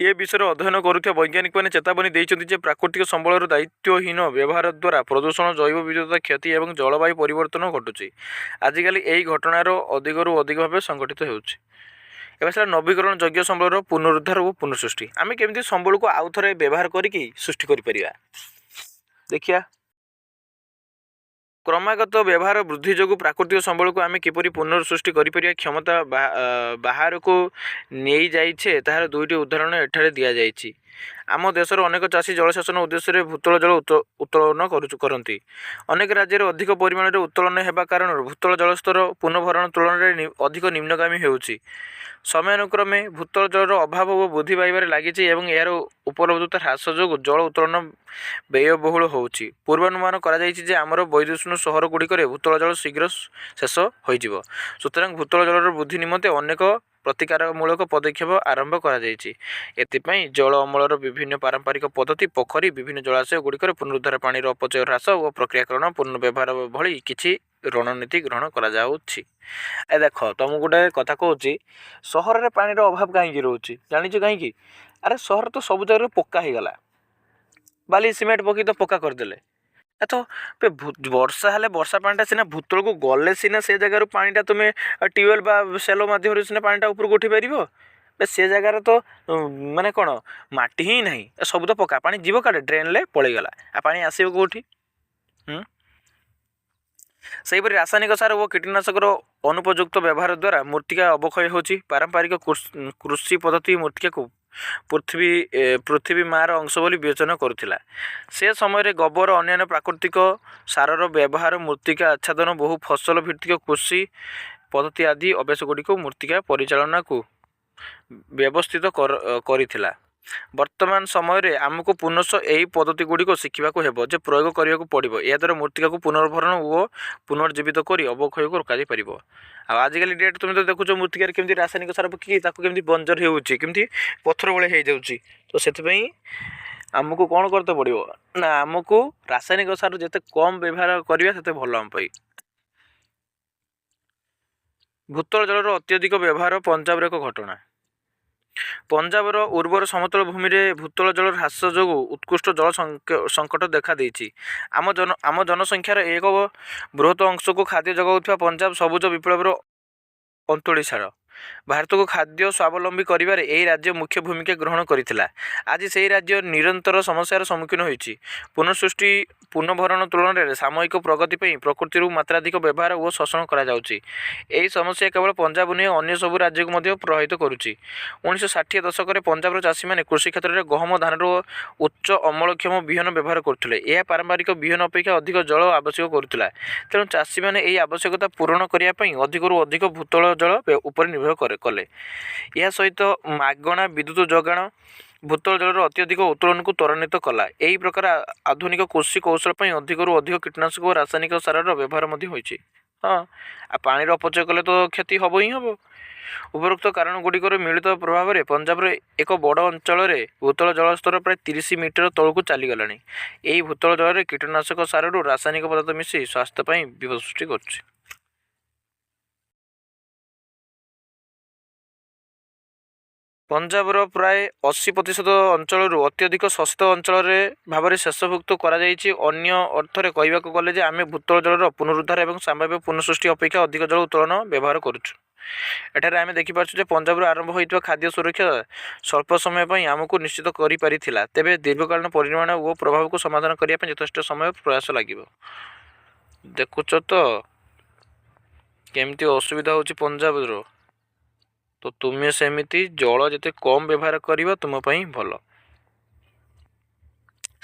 ଏ ବିଷୟରେ ଅଧ୍ୟୟନ କରୁଥିବା ବୈଜ୍ଞାନିକମାନେ ଚେତାବନୀ ଦେଇଛନ୍ତି ଯେ ପ୍ରାକୃତିକ ସମ୍ବଳର ଦାୟିତ୍ୱହୀନ ବ୍ୟବହାର ଦ୍ୱାରା ପ୍ରଦୂଷଣ, ଜୈବ ବିବିଧତା କ୍ଷତି ଏବଂ ଜଳବାୟୁ ପରିବର୍ତ୍ତନ ଘଟୁଛି। ଆଜିକାଲି ଏହି ଘଟଣାର ଅଧିକରୁ ଅଧିକ ଭାବେ ସଂଘଟିତ ହେଉଛି। ଏବେ ସେଟା ନବୀକରଣ ଯୋଗ୍ୟ ସମ୍ବଳର ପୁନରୁଦ୍ଧାର ଓ ପୁନଃସୃଷ୍ଟି। ଆମେ କେମିତି ସମ୍ବଳକୁ ଆଉ ଥରେ ବ୍ୟବହାର କରିକି ସୃଷ୍ଟି କରିପାରିବା, ଦେଖିବା। କ୍ରମାଗତ ବ୍ୟବହାର ବୃଦ୍ଧି ଯୋଗୁଁ ପ୍ରାକୃତିକ ସମ୍ବଳକୁ ଆମେ କିପରି ପୁନଃସୃଷ୍ଟି କରିପାରିବା କ୍ଷମତା ବାହାରକୁ ନେଇଯାଇଛେ ତାହାର ଦୁଇଟି ଉଦାହରଣ ଏଠାରେ ଦିଆଯାଇଛି। ଆମ ଦେଶର ଅନେକ ଚାଷୀ ଜଳସେଚନ ଉଦ୍ଦେଶ୍ୟରେ ଭୂତଳ ଜଳ ଉତ୍ତୋଳନ କରନ୍ତି। ଅନେକ ରାଜ୍ୟରେ ଅଧିକ ପରିମାଣରେ ଉତ୍ତୋଳନ ହେବା କାରଣରୁ ଭୂତଳ ଜଳସ୍ତର ପୁନଃଭରଣ ତୁଳନାରେ ଅଧିକ ନିମ୍ନଗାମୀ ହେଉଛି। ସମୟାନୁକ୍ରମେ ଭୂତଳ ଜଳର ଅଭାବ ଓ ବୃଦ୍ଧି ପାଇବାରେ ଲାଗିଛି ଏବଂ ଏହାର ଉପଲବ୍ଧତା ହ୍ରାସ ଯୋଗୁଁ ଜଳ ଉତ୍ତୋଳନ ବ୍ୟୟବହୁଳ ହେଉଛି। ପୂର୍ବାନୁମାନ କରାଯାଇଛି ଯେ ଆମର ବୈଦୁଷ୍ଣ ସହରଗୁଡ଼ିକରେ ଭୂତଳ ଜଳ ଶୀଘ୍ର ଶେଷ ହୋଇଯିବ। ସୁତରାଂ ଭୂତଳ ଜଳର ବୃଦ୍ଧି ନିମନ୍ତେ ଅନେକ ପ୍ରତିକାରମୂଳକ ପଦକ୍ଷେପ ଆରମ୍ଭ କରାଯାଇଛି। ଏଥିପାଇଁ ଜଳ ଅମଳର ବିଭିନ୍ନ ପାରମ୍ପରିକ ପଦ୍ଧତି, ପୋଖରୀ, ବିଭିନ୍ନ ଜଳାଶୟ ଗୁଡ଼ିକରେ ପୁନରୁଦ୍ଧାର, ପାଣିର ଅପଚୟ ହ୍ରାସ ଓ ପ୍ରକ୍ରିୟାକରଣ ପୁନର୍ବ୍ୟବହାର ଭଳି କିଛି ରଣନୀତି ଗ୍ରହଣ କରାଯାଉଛି। ଦେଖ, ତମକୁ ଗୋଟେ କଥା କହୁଛି, ସହରରେ ପାଣିର ଅଭାବ କାହିଁକି ରହୁଛି ଜାଣିଛ କାହିଁକି? ଆରେ ସହର ତ ସବୁ ଜାଗାରେ ପକ୍କା ହେଇଗଲା, ବାଲି ସିମେଣ୍ଟ ପକାଇ ତ ପକ୍କା କରିଦେଲେ। ତ ବର୍ଷା ହେଲେ ବର୍ଷା ପାଣିଟା ସିନା ଭୂତଳକୁ ଗଲେ ସିନା ସେ ଜାଗାରୁ ପାଣିଟା ତୁମେ ଟ୍ୟୁବୱେଲ୍ ବା ସେଲୋ ମାଧ୍ୟମରେ ସିନା ପାଣିଟା ଉପରକୁ ଉଠି ପାରିବ। ସେ ଜାଗାରେ ତ ମାନେ କ'ଣ ମାଟି ହିଁ ନାହିଁ, ସବୁ ତ ପକ୍କା ପାଣି ଯିବ କାଳେ ଡ୍ରେନ୍ରେ ପଳେଇଗଲା, ଆଉ ପାଣି ଆସିବ କେଉଁଠି? ସେହିପରି ରାସାୟନିକ ସାର ଓ କୀଟନାଶକର ଅନୁପଯୁକ୍ତ ବ୍ୟବହାର ଦ୍ୱାରା ମୃତ୍ତିକା ଅବକ୍ଷୟ ହେଉଛି। ପାରମ୍ପରିକ କୃଷି ପଦ୍ଧତି ମୃତ୍ତିକାକୁ ପୃଥିବୀ ମାଆର ଅଂଶ ବୋଲି ବିବେଚନା କରୁଥିଲା। ସେ ସମୟରେ ଗୋବର ଅନ୍ୟାନ୍ୟ ପ୍ରାକୃତିକ ସାରର ବ୍ୟବହାର, ମୃତ୍ତିକା ଆଚ୍ଛାଦନ, ବହୁ ଫସଲ ଭିତ୍ତିକ କୃଷି ପଦ୍ଧତି ଆଦି ଅଭ୍ୟାସଗୁଡ଼ିକୁ ମୃତ୍ତିକା ପରିଚାଳନାକୁ ବ୍ୟବସ୍ଥିତ କରିଥିଲା। ବର୍ତ୍ତମାନ ସମୟରେ ଆମକୁ ପୁନଃ ଏହି ପଦ୍ଧତି ଗୁଡ଼ିକ ଶିଖିବାକୁ ହେବ ଯେ ପ୍ରୟୋଗ କରିବାକୁ ପଡ଼ିବ। ଏହାଦ୍ୱାରା ମୃତ୍ତିକାକୁ ପୁନର୍ଭରଣ ଓ ପୁନର୍ଜୀବିତ କରି ଅବକ୍ଷୟକୁ ରୋକାଯାଇପାରିବ। ଆଉ ଆଜିକାଲି ଡେଟ୍ ତୁମେ ତ ଦେଖୁଛ ମୃତ୍ତିକାରେ କେମିତି ରାସାୟନିକ ସାର ପକାଇକି ତାକୁ କେମିତି ବଞ୍ଜର ହେଉଛି, କେମିତି ପଥର ଭଳିଆ ହେଇଯାଉଛି। ତ ସେଥିପାଇଁ ଆମକୁ କ'ଣ କରତେ ପଡ଼ିବ ନା ଆମକୁ ରାସାୟନିକ ସାର ଯେତେ କମ୍ ବ୍ୟବହାର କରିବା ସେତେ ଭଲ ଆମ ପାଇଁ। ଭୂତଳ ଜଳର ଅତ୍ୟଧିକ ବ୍ୟବହାର ପଞ୍ଜାବର ଏକ ଘଟଣା। ପଞ୍ଜାବର ଉର୍ବର ସମତଳ ଭୂମିରେ ଭୂତଳ ଜଳର ହ୍ରାସ ଯୋଗୁଁ ଉତ୍କୃଷ୍ଟ ଜଳ ସଙ୍କଟ ଦେଖାଦେଇଛି। ଆମ ଜନସଂଖ୍ୟାର ଏକ ବୃହତ ଅଂଶକୁ ଖାଦ୍ୟ ଯୋଗାଉଥିବା ପଞ୍ଜାବ ସବୁଜ ବିପ୍ଳବର ଅନ୍ତୁଳିଶାଳ। ଭାରତକୁ ଖାଦ୍ୟ ସ୍ୱାବଲମ୍ବୀ କରିବାରେ ଏହି ରାଜ୍ୟ ମୁଖ୍ୟ ଭୂମିକା ଗ୍ରହଣ କରିଥିଲା। ଆଜି ସେହି ରାଜ୍ୟ ନିରନ୍ତର ସମସ୍ୟାର ସମ୍ମୁଖୀନ ହୋଇଛି। ପୁନଃସୃଷ୍ଟି ପୁନଃଭରଣ ତୁଳନାରେ ସାମୟିକ ପ୍ରଗତି ପାଇଁ ପ୍ରକୃତିରୁ ମାତ୍ରାଧିକ ବ୍ୟବହାର ଓ ଶୋଷଣ କରାଯାଉଛି। ଏହି ସମସ୍ୟା କେବଳ ପଞ୍ଜାବ ନୁହେଁ, ଅନ୍ୟ ସବୁ ରାଜ୍ୟକୁ ମଧ୍ୟ ପ୍ରଭାବିତ କରୁଛି। 1960 ଦଶକରେ ପଞ୍ଜାବର ଚାଷୀମାନେ କୃଷି କ୍ଷେତ୍ରରେ ଗହମ, ଧାନର ଉଚ୍ଚ ଅମଳକ୍ଷମ ବିହନ ବ୍ୟବହାର କରୁଥିଲେ। ଏହା ପାରମ୍ପରିକ ବିହନ ଅପେକ୍ଷା ଅଧିକ ଜଳ ଆବଶ୍ୟକ କରୁଥିଲା। ତେଣୁ ଚାଷୀମାନେ ଏହି ଆବଶ୍ୟକତା ପୂରଣ କରିବା ପାଇଁ ଅଧିକରୁ ଅଧିକ ଭୂତଳ ଜଳ ଉପରେ ନିର୍ଭର କଲେ। ଏହା ସହିତ ମାଗଣା ବିଦ୍ୟୁତ ଯୋଗାଣ ଭୂତଳ ଜଳର ଅତ୍ୟଧିକ ଉତ୍ତୋଳନକୁ ତ୍ୱରାନ୍ୱିତ କଲା। ଏହି ପ୍ରକାର ଆଧୁନିକ କୃଷି କୌଶଳ ପାଇଁ ଅଧିକରୁ ଅଧିକ କୀଟନାଶକ ଓ ରାସାୟନିକ ସାରର ବ୍ୟବହାର ମଧ୍ୟ ହୋଇଛି। ଆଉ ପାଣିର ଅପଚୟ କଲେ ତ କ୍ଷତି ହେବ ହିଁ ହେବ। ଉପରୋକ୍ତ କାରଣଗୁଡ଼ିକର ମିଳିତ ପ୍ରଭାବରେ ପଞ୍ଜାବର ଏକ ବଡ଼ ଅଞ୍ଚଳରେ ଭୂତଳ ଜଳସ୍ତର ପ୍ରାୟ 30 ମିଟର ତଳକୁ ଚାଲିଗଲାଣି। ଏହି ଭୂତଳ ଜଳରେ କୀଟନାଶକ ସାରରୁ ରାସାୟନିକ ପଦାର୍ଥ ମିଶି ସ୍ୱାସ୍ଥ୍ୟ ପାଇଁ ବିପଦ ସୃଷ୍ଟି କରୁଛି। ପଞ୍ଜାବର ପ୍ରାୟ 80% ଅଞ୍ଚଳରୁ ଅତ୍ୟଧିକ ଶସ୍ତ ଅଞ୍ଚଳରେ ଭାବରେ ଶେଷଭୁକ୍ତ କରାଯାଇଛି। ଅନ୍ୟ ଅର୍ଥରେ କହିବାକୁ ଗଲେ ଯେ ଆମେ ଭୂତଳ ଜଳର ପୁନରୁଦ୍ଧାର ଏବଂ ସମ୍ଭାବ୍ୟ ପୁନଃସୃଷ୍ଟି ଅପେକ୍ଷା ଅଧିକ ଜଳ ଉତ୍ତୋଳନ ବ୍ୟବହାର କରୁଛୁ। ଏଠାରେ ଆମେ ଦେଖିପାରୁଛୁ ଯେ ପଞ୍ଜାବରୁ ଆରମ୍ଭ ହୋଇଥିବା ଖାଦ୍ୟ ସୁରକ୍ଷା ସ୍ୱଳ୍ପ ସମୟ ପାଇଁ ଆମକୁ ନିଶ୍ଚିତ କରିପାରିଥିଲା, ତେବେ ଦୀର୍ଘକାଳୀନ ପରିମାଣ ଓ ପ୍ରଭାବକୁ ସମାଧାନ କରିବା ପାଇଁ ଯଥେଷ୍ଟ ସମୟ ପ୍ରୟାସ ଲାଗିବ। ଦେଖୁଛ ତ କେମିତି ଅସୁବିଧା ହେଉଛି ପଞ୍ଜାବର। ତ ତୁମେ ସେମିତି ଜଳ ଯେତେ କମ୍ ବ୍ୟବହାର କରିବ ତୁମ ପାଇଁ ଭଲ।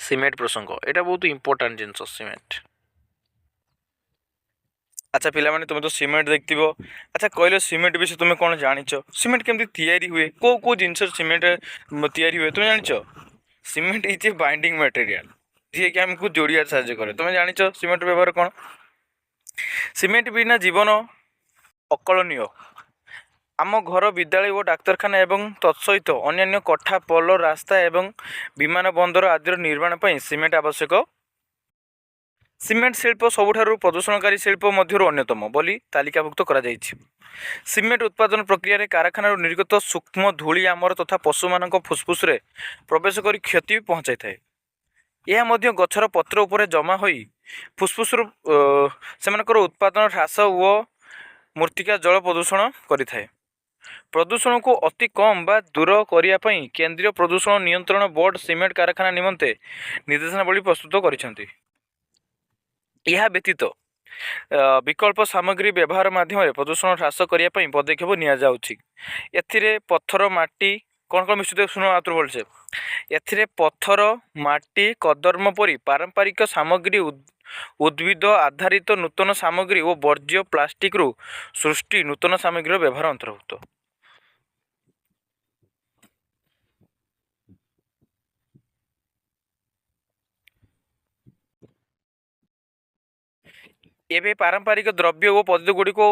ସିମେଣ୍ଟ ପ୍ରସଙ୍ଗ, ଏଇଟା ବହୁତ ଇମ୍ପୋର୍ଟାଣ୍ଟ ଜିନିଷ ସିମେଣ୍ଟ। ଆଚ୍ଛା ପିଲାମାନେ, ତୁମେ ତ ସିମେଣ୍ଟ ଦେଖିଥିବ। ଆଚ୍ଛା କହିଲ ସିମେଣ୍ଟ ବିଷୟରେ ତୁମେ କ'ଣ ଜାଣିଛ? ସିମେଣ୍ଟ କେମିତି ତିଆରି ହୁଏ? କେଉଁ ଜିନିଷ ସିମେଣ୍ଟ ତିଆରି ହୁଏ ତୁମେ ଜାଣିଛ? Cement is a binding material, ଯିଏକି ଆମକୁ ଯୋଡ଼ିବାରେ ସାହାଯ୍ୟ କରେ। ତୁମେ ଜାଣିଛ ସିମେଣ୍ଟ ବ୍ୟବହାର କ'ଣ? ସିମେଣ୍ଟ ବିନା ଜୀବନ ଅକଳନୀୟ। ଆମ ଘର, ବିଦ୍ୟାଳୟ ଓ ଡାକ୍ତରଖାନା ଏବଂ ତତ୍ସହିତ ଅନ୍ୟାନ୍ୟ କୋଠା, ପୋଲ, ରାସ୍ତା ଏବଂ ବିମାନ ବନ୍ଦର ଆଦିର ନିର୍ମାଣ ପାଇଁ ସିମେଣ୍ଟ ଆବଶ୍ୟକ। ସିମେଣ୍ଟ ଶିଳ୍ପ ସବୁଠାରୁ ପ୍ରଦୂଷଣକାରୀ ଶିଳ୍ପ ମଧ୍ୟରୁ ଅନ୍ୟତମ ବୋଲି ତାଲିକାଭୁକ୍ତ କରାଯାଇଛି। ସିମେଣ୍ଟ ଉତ୍ପାଦନ ପ୍ରକ୍ରିୟାରେ କାରଖାନାରୁ ନିର୍ଗତ ସୂକ୍ଷ୍ମ ଧୂଳି ଆମର ତଥା ପଶୁମାନଙ୍କ ଫୁସ୍ଫୁସ୍ରେ ପ୍ରବେଶ କରି କ୍ଷତି ପହଞ୍ଚାଇଥାଏ। ଏହା ମଧ୍ୟ ଗଛର ପତ୍ର ଉପରେ ଜମା ହୋଇ ଫୁସ୍ଫୁସ୍ରୁ ସେମାନଙ୍କର ଉତ୍ପାଦନ ହ୍ରାସ ଓ ମୃତ୍ତିକା ଜଳ ପ୍ରଦୂଷଣ କରିଥାଏ। ପ୍ରଦୂଷଣକୁ ଅତି କମ୍ ବା ଦୂର କରିବା ପାଇଁ କେନ୍ଦ୍ରୀୟ ପ୍ରଦୂଷଣ ନିୟନ୍ତ୍ରଣ ବୋର୍ଡ଼ ସିମେଣ୍ଟ କାରଖାନା ନିମନ୍ତେ ନିର୍ଦ୍ଦେଶନାବଳୀ ପ୍ରସ୍ତୁତ କରିଛନ୍ତି। ଏହା ବ୍ୟତୀତ ବିକଳ୍ପ ସାମଗ୍ରୀ ବ୍ୟବହାର ମାଧ୍ୟମରେ ପ୍ରଦୂଷଣ ହ୍ରାସ କରିବା ପାଇଁ ପଦକ୍ଷେପ ନିଆଯାଉଛି। ଏଥିରେ ପଥର, ମାଟି କ'ଣ ମିଶୁଥିବ ଶୁଣ ଆଉଥରେ ଭଲସେ। ଏଥିରେ ପଥର, ମାଟି, କଦର୍ମ ପରି ପାରମ୍ପରିକ ସାମଗ୍ରୀ, ଉଦ୍ଭିଦ ଆଧାରିତ ନୂତନ ସାମଗ୍ରୀ ଓ ବର୍ଜ୍ୟ ପ୍ଲାଷ୍ଟିକ୍ରୁ ସୃଷ୍ଟି ନୂତନ ସାମଗ୍ରୀର ବ୍ୟବହାର ଅନ୍ତର୍ଭୁକ୍ତ। ଏବେ ପାରମ୍ପରିକ ଦ୍ରବ୍ୟ ଓ ପଦ୍ଧତିଗୁଡ଼ିକୁ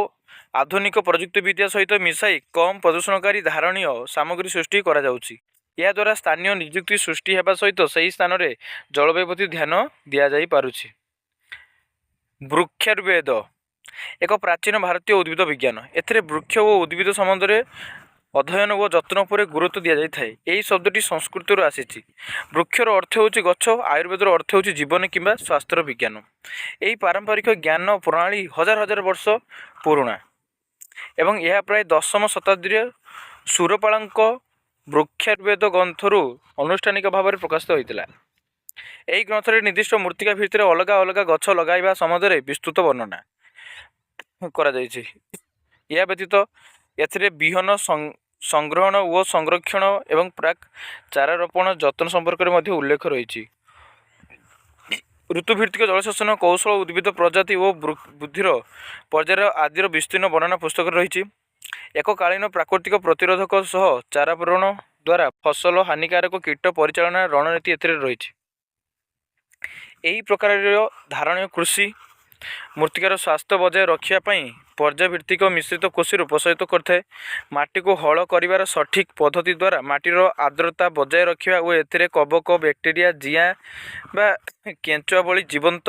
ଆଧୁନିକ ପ୍ରଯୁକ୍ତିବିଦ୍ୟା ସହିତ ମିଶାଇ କମ୍ ପ୍ରଦୂଷଣକାରୀ ଧାରଣୀୟ ସାମଗ୍ରୀ ସୃଷ୍ଟି କରାଯାଉଛି। ଏହାଦ୍ୱାରା ସ୍ଥାନୀୟ ନିଯୁକ୍ତି ସୃଷ୍ଟି ହେବା ସହିତ ସେହି ସ୍ଥାନରେ ଜଳବାୟୁ ପ୍ରତି ଧ୍ୟାନ ଦିଆଯାଇପାରୁଛି। ବୃକ୍ଷାୟୁର୍ବେଦ ଏକ ପ୍ରାଚୀନ ଭାରତୀୟ ଉଦ୍ଭିଦ ବିଜ୍ଞାନ। ଏଥିରେ ବୃକ୍ଷ ଓ ଉଦ୍ଭିଦ ସମ୍ବନ୍ଧରେ ଅଧ୍ୟୟନ ଓ ଯତ୍ନ ଉପରେ ଗୁରୁତ୍ୱ ଦିଆଯାଇଥାଏ। ଏହି ଶବ୍ଦଟି ସଂସ୍କୃତରୁ ଆସିଛି। ବୃକ୍ଷର ଅର୍ଥ ହେଉଛି ଗଛ, ଆୟୁର୍ବେଦର ଅର୍ଥ ହେଉଛି ଜୀବନ କିମ୍ବା ସ୍ୱାସ୍ଥ୍ୟର ବିଜ୍ଞାନ। ଏହି ପାରମ୍ପରିକ ଜ୍ଞାନ ପ୍ରଣାଳୀ ହଜାର ହଜାର ବର୍ଷ ପୁରୁଣା ଏବଂ ଏହା ପ୍ରାୟ 10ମ ଶତାବ୍ଦୀରେ ସୁରପାଳଙ୍କ ବୃକ୍ଷାୟୁର୍ବେଦ ଗ୍ରନ୍ଥରୁ ଆନୁଷ୍ଠାନିକ ଭାବରେ ପ୍ରକାଶିତ ହୋଇଥିଲା। ଏହି ଗ୍ରନ୍ଥରେ ନିର୍ଦ୍ଦିଷ୍ଟ ମୃତ୍ତିକା ଭିତରେ ଅଲଗା ଅଲଗା ଗଛ ଲଗାଇବା ସମ୍ବନ୍ଧରେ ବିସ୍ତୃତ ବର୍ଣ୍ଣନା କରାଯାଇଛି। ଏହା ବ୍ୟତୀତ ଏଥିରେ ବିହନ ସଂଗ୍ରହଣ ଓ ସଂରକ୍ଷଣ ଏବଂ ପ୍ରାକ୍ ଚାରା ରୋପଣ ଯତ୍ନ ସମ୍ପର୍କରେ ମଧ୍ୟ ଉଲ୍ଲେଖ ରହିଛି। ଋତୁଭିତ୍ତିକ ଜଳସେଚନ କୌଶଳ, ଉଦ୍ଭିଦ ପ୍ରଜାତି ଓ ବୃଦ୍ଧିର ପର୍ଯ୍ୟାୟ ଆଦିର ବିସ୍ତୀର୍ଣ୍ଣ ବର୍ଣ୍ଣନା ପୁସ୍ତକରେ ରହିଛି। ଏକକାଳୀନ ପ୍ରାକୃତିକ ପ୍ରତିରୋଧକ ସହ ଚାରା ପ୍ରେରଣ ଦ୍ୱାରା ଫସଲ ହାନିକାରକ କୀଟ ପରିଚାଳନା ରଣନୀତି ଏଥିରେ ରହିଛି। ଏହି ପ୍ରକାରର ଧାରଣୀୟ କୃଷି ମୃତ୍ତିକାର ସ୍ୱାସ୍ଥ୍ୟ ବଜାୟ ରଖିବା ପାଇଁ ପର୍ଯ୍ୟାୟଭିତ୍ତିକ ମିଶ୍ରିତ କୃଷିରୁ ପ୍ରୋତ୍ସାହିତ କରିଥାଏ। ମାଟିକୁ ହଳ କରିବାର ସଠିକ୍ ପଦ୍ଧତି ଦ୍ୱାରା ମାଟିର ଆର୍ଦ୍ରତା ବଜାୟ ରଖିବା ଓ ଏଥିରେ କବକ, ବ୍ୟାକ୍ଟେରିଆ, ଜିଆଁ ବା କେଞ୍ଚୁଆ ଭଳି ଜୀବନ୍ତ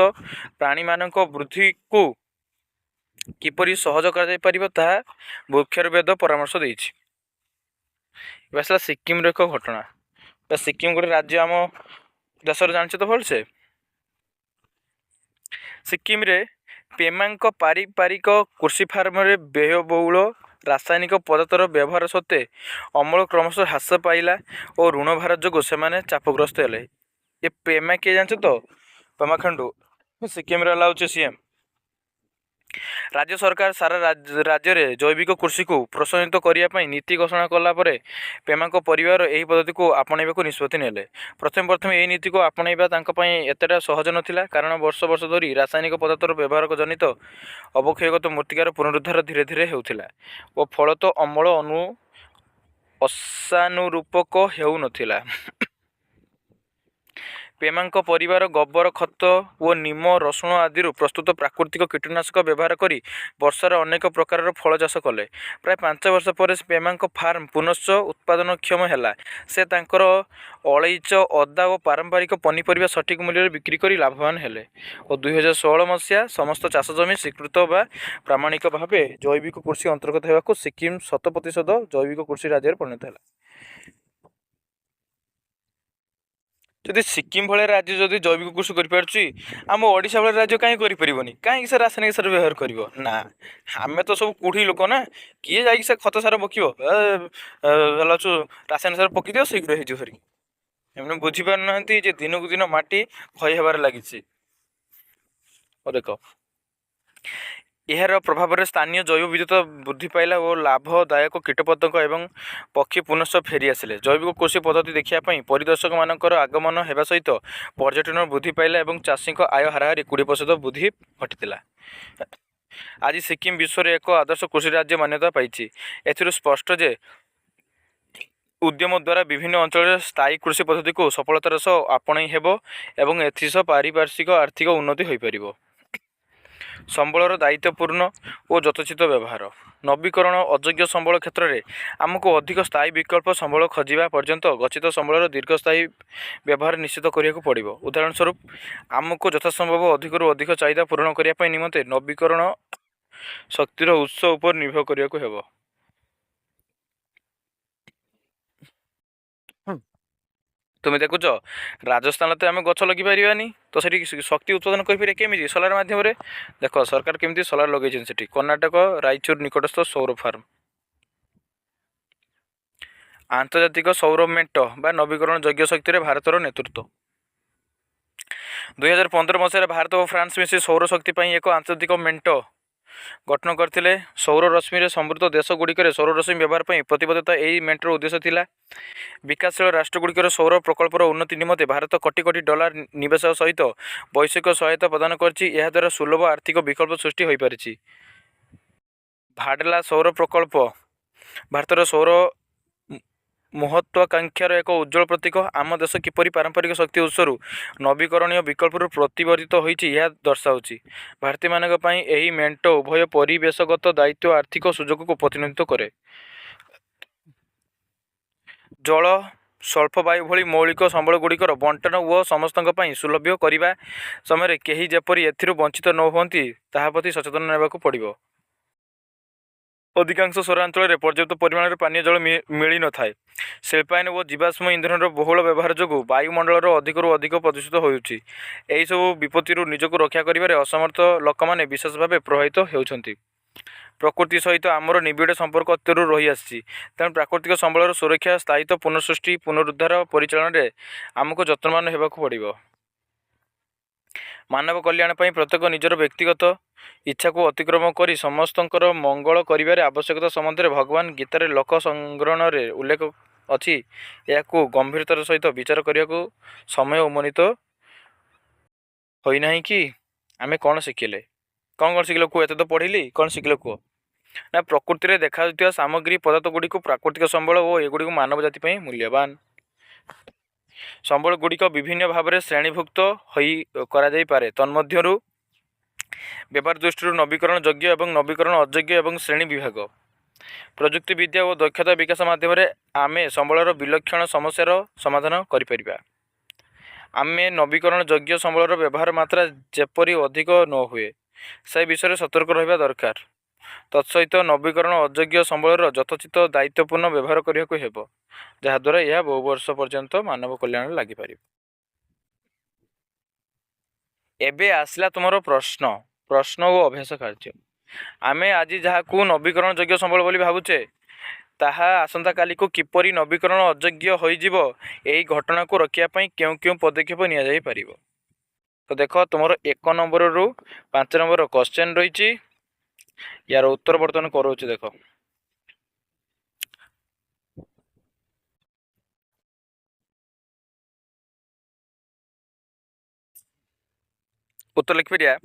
ପ୍ରାଣୀମାନଙ୍କ ବୃଦ୍ଧିକୁ କିପରି ସହଜ କରାଯାଇପାରିବ ତାହା ବୃକ୍ଷାୟୁର୍ବେଦ ପରାମର୍ଶ ଦେଇଛି। ଏବେ ଆସିଲା ସିକିମ୍ର ଏକ ଘଟଣା। ସିକିମ୍ ଗୋଟେ ରାଜ୍ୟ ଆମ ଦେଶରେ, ଜାଣିଛ ତ ଭଲସେ। ସିକିମ୍ରେ ପେମାଙ୍କ ପାରିବାରିକ କୃଷି ଫାର୍ମରେ ବ୍ୟୟବହୁଳ ରାସାୟନିକ ପଦାର୍ଥର ବ୍ୟବହାର ସତ୍ତ୍ୱେ ଅମଳ କ୍ରମଶଃ ହ୍ରାସ ପାଇଲା ଓ ଋଣ ଭାର ଯୋଗୁଁ ସେମାନେ ଚାପଗ୍ରସ୍ତ ହେଲେ। ଏ ପେମା କିଏ ଜାଣିଛ ତ? ପେମା ଖାଣ୍ଡୁ ସିକିମ୍ର ହେଲା ହେଉଛି ସିଏମ୍। ରାଜ୍ୟ ସରକାର ସାରା ରାଜ୍ୟରେ ଜୈବିକ କୃଷିକୁ ପ୍ରୋତ୍ସାହିତ କରିବା ପାଇଁ ନୀତି ଘୋଷଣା କଲା ପରେ ପେମାଙ୍କ ପରିବାର ଏହି ପଦ୍ଧତିକୁ ଆପଣାଇବାକୁ ନିଷ୍ପତ୍ତି ନେଲେ। ପ୍ରଥମେ ଏହି ନୀତିକୁ ଆପଣାଇବା ତାଙ୍କ ପାଇଁ ଏତେଟା ସହଜ ନଥିଲା, କାରଣ ବର୍ଷ ବର୍ଷ ଧରି ରାସାୟନିକ ପଦାର୍ଥର ବ୍ୟବହାର ଜନିତ ଅବକ୍ଷୟଗତ ମୃତ୍ତିକାର ପୁନରୁଦ୍ଧାର ଧୀରେ ଧୀରେ ହେଉଥିଲା ଓ ଫଳତଃ ଅମଳ ଆଶାନୁରୂପକ ହେଉନଥିଲା। ପେମାଙ୍କ ପରିବାର ଗୋବର ଖତ ଓ ନିମ, ରସୁଣ ଆଦିରୁ ପ୍ରସ୍ତୁତ ପ୍ରାକୃତିକ କୀଟନାଶକ ବ୍ୟବହାର କରି ବର୍ଷରେ ଅନେକ ପ୍ରକାରର ଫଳ ଚାଷ କଲେ। ପ୍ରାୟ 5 ବର୍ଷ ପରେ ପେମାଙ୍କ ଫାର୍ମ ପୁନଶ୍ଚ ଉତ୍ପାଦନକ୍ଷମ ହେଲା। ସେ ତାଙ୍କର ଅଳେଇଚ, ଅଦା ଓ ପାରମ୍ପରିକ ପନିପରିବା ସଠିକ୍ ମୂଲ୍ୟରେ ବିକ୍ରି କରି ଲାଭବାନ ହେଲେ ଓ 2016 ମସିହା ସମସ୍ତ ଚାଷ ଜମି ସ୍ୱୀକୃତ ବା ପ୍ରାମାଣିକ ଭାବେ ଜୈବିକ କୃଷି ଅନ୍ତର୍ଗତ ହେବାକୁ ସିକିମ୍ 100% ଜୈବିକ କୃଷି ରାଜ୍ୟରେ ପରିଣତ ହେଲା। ଯଦି ସିକିମ୍ ଭଳିଆ ରାଜ୍ୟ ଯଦି ଜୈବିକ କୃଷି କରିପାରୁଛି, ଆମ ଓଡ଼ିଶା ଭଳିଆ ରାଜ୍ୟ କାହିଁ କରିପାରିବନି? କାହିଁକି ସେ ରାସାୟନିକ ସାର ବ୍ୟବହାର କରିବ? ନା, ଆମେ ତ ସବୁ କୋଢ଼ି ଲୋକ ନା। କିଏ ଯାଇକି ସେ ଖତ ସାର ପକିବ? ରାସାୟନିକ ସାର ପକିଦିଅ, ଶୀଘ୍ର ହେଇଯିବ ଧରିକି। ଏମାନେ ବୁଝିପାରୁନାହାନ୍ତି ଯେ ଦିନକୁ ଦିନ ମାଟି କ୍ଷୟ ହେବାରେ ଲାଗିଛି। ଦେଖ, ଏହାର ପ୍ରଭାବରେ ସ୍ଥାନୀୟ ଜୈବ ବିବିଧତା ବୃଦ୍ଧି ପାଇଲା ଓ ଲାଭଦାୟକ କୀଟପତଙ୍ଗ ଏବଂ ପକ୍ଷୀ ପୁନଶ୍ଚ ଫେରି ଆସିଲେ। ଜୈବିକ କୃଷି ପଦ୍ଧତି ଦେଖିବା ପାଇଁ ପରିଦର୍ଶକମାନଙ୍କର ଆଗମନ ହେବା ସହିତ ପର୍ଯ୍ୟଟନ ବୃଦ୍ଧି ପାଇଲା ଏବଂ ଚାଷୀଙ୍କ ଆୟ ହାରାହାରି 20% ବୃଦ୍ଧି ଘଟିଥିଲା। ଆଜି ସିକିମ୍ ବିଶ୍ୱରେ ଏକ ଆଦର୍ଶ କୃଷି ରାଜ୍ୟ ମାନ୍ୟତା ପାଇଛି। ଏଥିରୁ ସ୍ପଷ୍ଟ ଯେ ଉଦ୍ୟମ ଦ୍ୱାରା ବିଭିନ୍ନ ଅଞ୍ଚଳରେ ସ୍ଥାୟୀ କୃଷି ପଦ୍ଧତିକୁ ସଫଳତାର ସହ ଆପଣାଇ ହେବ ଏବଂ ଏଥିସହ ପାରିପାର୍ଶ୍ୱିକ ଆର୍ଥିକ ଉନ୍ନତି ହୋଇପାରିବ। ସମ୍ବଳର ଦାୟିତ୍ୱପୂର୍ଣ୍ଣ ଓ ଯଥୋଚିତ ବ୍ୟବହାର। ନବୀକରଣ ଅଯୋଗ୍ୟ ସମ୍ବଳ କ୍ଷେତ୍ରରେ ଆମକୁ ଅଧିକ ସ୍ଥାୟୀ ବିକଳ୍ପ ସମ୍ବଳ ଖୋଜିବା ପର୍ଯ୍ୟନ୍ତ ଗଚ୍ଛିତ ସମ୍ବଳର ଦୀର୍ଘସ୍ଥାୟୀ ବ୍ୟବହାର ନିଶ୍ଚିତ କରିବାକୁ ପଡ଼ିବ। ଉଦାହରଣ ସ୍ୱରୂପ, ଆମକୁ ଯଥାସମ୍ଭବ ଅଧିକରୁ ଅଧିକ ଚାହିଦା ପୂରଣ କରିବା ପାଇଁ ନିମନ୍ତେ ନବୀକରଣ ଶକ୍ତିର ଉତ୍ସ ଉପରେ ନିର୍ଭର କରିବାକୁ ହେବ। ତୁମେ ଦେଖୁଛ, ରାଜସ୍ଥାନରେ ତ ଆମେ ଗଛ ଲଗାଇପାରିବାନି, ତ ସେଠି ଶକ୍ତି ଉତ୍ପାଦନ କରିପାରିବା କେମିତି? ସୋଲାର ମାଧ୍ୟମରେ। ଦେଖ ସରକାର କେମିତି ସୋଲାର ଲଗାଇଛନ୍ତି ସେଠି। କର୍ଣ୍ଣାଟକ ରାୟଚୁର ନିକଟସ୍ଥ ସୌର ଫାର୍ମ। ଆନ୍ତର୍ଜାତିକ ସୌର ମେଣ୍ଟ ବା ନବୀକରଣ ଯୋଗ୍ୟ ଶକ୍ତିରେ ଭାରତର ନେତୃତ୍ୱ। 2015 ମସିହାରେ ଭାରତ ଓ ଫ୍ରାନ୍ସ ମିଶି ସୌରଶକ୍ତି ପାଇଁ ଏକ ଆନ୍ତର୍ଜାତିକ ମେଣ୍ଟ ଗଠନ କରିଥିଲେ। ସୌର ରଶ୍ମିରେ ସମୃଦ୍ଧ ଦେଶଗୁଡ଼ିକରେ ସୌରରଶ୍ମି ବ୍ୟବହାର ପାଇଁ ପ୍ରତିବଦ୍ଧତା ଏହି ମେଣ୍ଟର ଉଦ୍ଦେଶ୍ୟ ଥିଲା। ବିକାଶଶୀଳ ରାଷ୍ଟ୍ରଗୁଡ଼ିକର ସୌର ପ୍ରକଳ୍ପର ଉନ୍ନତି ନିମନ୍ତେ ଭାରତ କୋଟି କୋଟି ଡଲାର ନିବେଶ ସହିତ ବୈଷୟିକ ସହାୟତା ପ୍ରଦାନ କରିଛି। ଏହାଦ୍ୱାରା ସୁଲଭ ଆର୍ଥିକ ବିକଳ୍ପ ସୃଷ୍ଟି ହୋଇପାରିଛି। ଭାଡଲା ସୌର ପ୍ରକଳ୍ପ ଭାରତର ସୌର ମହତ୍ୱାକାଂକ୍ଷାର ଏକ ଉଜ୍ଜ୍ୱଳ ପ୍ରତୀକ। ଆମ ଦେଶ କିପରି ପାରମ୍ପରିକ ଶକ୍ତି ଉତ୍ସରୁ ନବୀକରଣୀୟ ବିକଳ୍ପରୁ ପ୍ରତିବର୍ତ୍ତିତ ହୋଇଛି ଏହା ଦର୍ଶାଉଛି। ଭାରତୀୟମାନଙ୍କ ପାଇଁ ଏହି ମେଣ୍ଟ ଉଭୟ ପରିବେଶଗତ ଦାୟିତ୍ୱ ଓ ଆର୍ଥିକ ସୁଯୋଗକୁ ପ୍ରତିନିଧିତ୍ୱ କରେ। ଜଳ, ସ୍ୱଳ୍ପ ବାୟୁ ଭଳି ମୌଳିକ ସମ୍ବଳଗୁଡ଼ିକର ବଣ୍ଟନ ଓ ସମସ୍ତଙ୍କ ପାଇଁ ସୁଲଭ୍ୟ କରିବା ସମୟରେ କେହି ଯେପରି ଏଥିରୁ ବଞ୍ଚିତ ନ ହୁଅନ୍ତି ତାହା ପ୍ରତି ସଚେତନ ନେବାକୁ ପଡ଼ିବ। ଅଧିକାଂଶ ସହରାଞ୍ଚଳରେ ପର୍ଯ୍ୟାପ୍ତ ପରିମାଣରେ ପାନୀୟ ଜଳ ମିଳି ନଥାଏ। ଶିଳ୍ପାୟନ ଓ ଜୀବାଶ୍ମ ଇନ୍ଧନର ବହୁଳ ବ୍ୟବହାର ଯୋଗୁଁ ବାୟୁମଣ୍ଡଳର ଅଧିକରୁ ଅଧିକ ପ୍ରଦୂଷିତ ହେଉଛି। ଏହିସବୁ ବିପତ୍ତିରୁ ନିଜକୁ ରକ୍ଷା କରିବାରେ ଅସମର୍ଥ ଲୋକମାନେ ବିଶେଷ ଭାବେ ପ୍ରଭାବିତ ହେଉଛନ୍ତି। ପ୍ରକୃତି ସହିତ ଆମର ନିବିଡ଼ ସମ୍ପର୍କ ଅତୀତରୁ ରହିଆସିଛି। ତେଣୁ ପ୍ରାକୃତିକ ସମ୍ବଳର ସୁରକ୍ଷା, ସ୍ଥାୟିତ୍ୱ, ପୁନଃସୃଷ୍ଟି, ପୁନରୁଦ୍ଧାର ପରିଚାଳନାରେ ଆମକୁ ଯତ୍ନବାନ ହେବାକୁ ପଡ଼ିବ। ମାନବ କଲ୍ୟାଣ ପାଇଁ ପ୍ରତ୍ୟେକ ନିଜର ବ୍ୟକ୍ତିଗତ ଇଚ୍ଛାକୁ ଅତିକ୍ରମ କରି ସମସ୍ତଙ୍କର ମଙ୍ଗଳ କରିବାରେ ଆବଶ୍ୟକତା ସମ୍ବନ୍ଧରେ ଭଗବାନ ଗୀତାରେ ଲୋକ ସଂଗ୍ରହଣରେ ଉଲ୍ଲେଖ ଅଛି। ଏହାକୁ ଗମ୍ଭୀରତାର ସହିତ ବିଚାର କରିବାକୁ ସମୟ ଉନ୍ମୋଚିତ ହୋଇନାହିଁ କି? ଆମେ କ'ଣ ଶିଖିଲେ? କ'ଣ ଶିଖିଲ କୁହ? ଏତେ ତ ପଢ଼ିଲି, କ'ଣ ଶିଖିଲ କୁହ? ନା ପ୍ରକୃତିରେ ଦେଖାଯାଉଥିବା ସାମଗ୍ରୀ ପଦାର୍ଥ ଗୁଡ଼ିକୁ ପ୍ରାକୃତିକ ସମ୍ବଳ ଓ ଏଗୁଡ଼ିକୁ ମାନବ ଜାତି ପାଇଁ ମୂଲ୍ୟବାନ। ସମ୍ବଳ ଗୁଡ଼ିକ ବିଭିନ୍ନ ଭାବରେ ଶ୍ରେଣୀଭୁକ୍ତ ହୋଇ କରାଯାଇପାରେ। ତନ୍ମଧ୍ୟରୁ ବ୍ୟବହାର ଦୃଷ୍ଟିରୁ ନବୀକରଣ ଯୋଗ୍ୟ ଏବଂ ନବୀକରଣ ଅଯୋଗ୍ୟ ଏବଂ ଶ୍ରେଣୀ ବିଭାଗ। ପ୍ରଯୁକ୍ତି ବିଦ୍ୟା ଓ ଦକ୍ଷତା ବିକାଶ ମାଧ୍ୟମରେ ଆମେ ସମ୍ବଳର ବିଲକ୍ଷଣ ସମସ୍ୟାର ସମାଧାନ କରିପାରିବା। ଆମେ ନବୀକରଣ ଯୋଗ୍ୟ ସମ୍ବଳର ବ୍ୟବହାର ମାତ୍ରା ଯେପରି ଅଧିକ ନ ହୁଏ ସେ ବିଷୟରେ ସତର୍କ ରହିବା ଦରକାର। ତତ୍ସହିତ ନବୀକରଣ ଅଯୋଗ୍ୟ ସମ୍ବଳର ଯଥୋଚିତ ଦାୟିତ୍ୱପୂର୍ଣ୍ଣ ବ୍ୟବହାର କରିବାକୁ ହେବ, ଯାହାଦ୍ୱାରା ଏହା ବହୁ ବର୍ଷ ପର୍ଯ୍ୟନ୍ତ ମାନବ କଲ୍ୟାଣରେ ଲାଗିପାରିବ। ଏବେ ଆସିଲା ତୁମର ପ୍ରଶ୍ନ ଓ ଅଭ୍ୟାସ କାର୍ଯ୍ୟ। ଆମେ ଆଜି ଯାହାକୁ ନବୀକରଣ ଯୋଗ୍ୟ ସମ୍ବଳ ବୋଲି ଭାବୁଛେ, ତାହା ଆସନ୍ତାକାଲିକୁ କିପରି ନବୀକରଣ ଅଯୋଗ୍ୟ ହୋଇଯିବ, ଏହି ଘଟଣାକୁ ରୋକିବା ପାଇଁ କେଉଁ କେଉଁ ପଦକ୍ଷେପ ନିଆଯାଇପାରିବ। ତ ଦେଖ, ତୁମର 1 ନମ୍ବରରୁ 5 ନମ୍ବର କ୍ୱେଶ୍ଚନ୍ ରହିଛି। ୟାର ଉତ୍ତର ବର୍ତ୍ତମାନ କରୁଛି। ଦେଖ, ଉତ୍ତର ଲେଖିପାରିବା।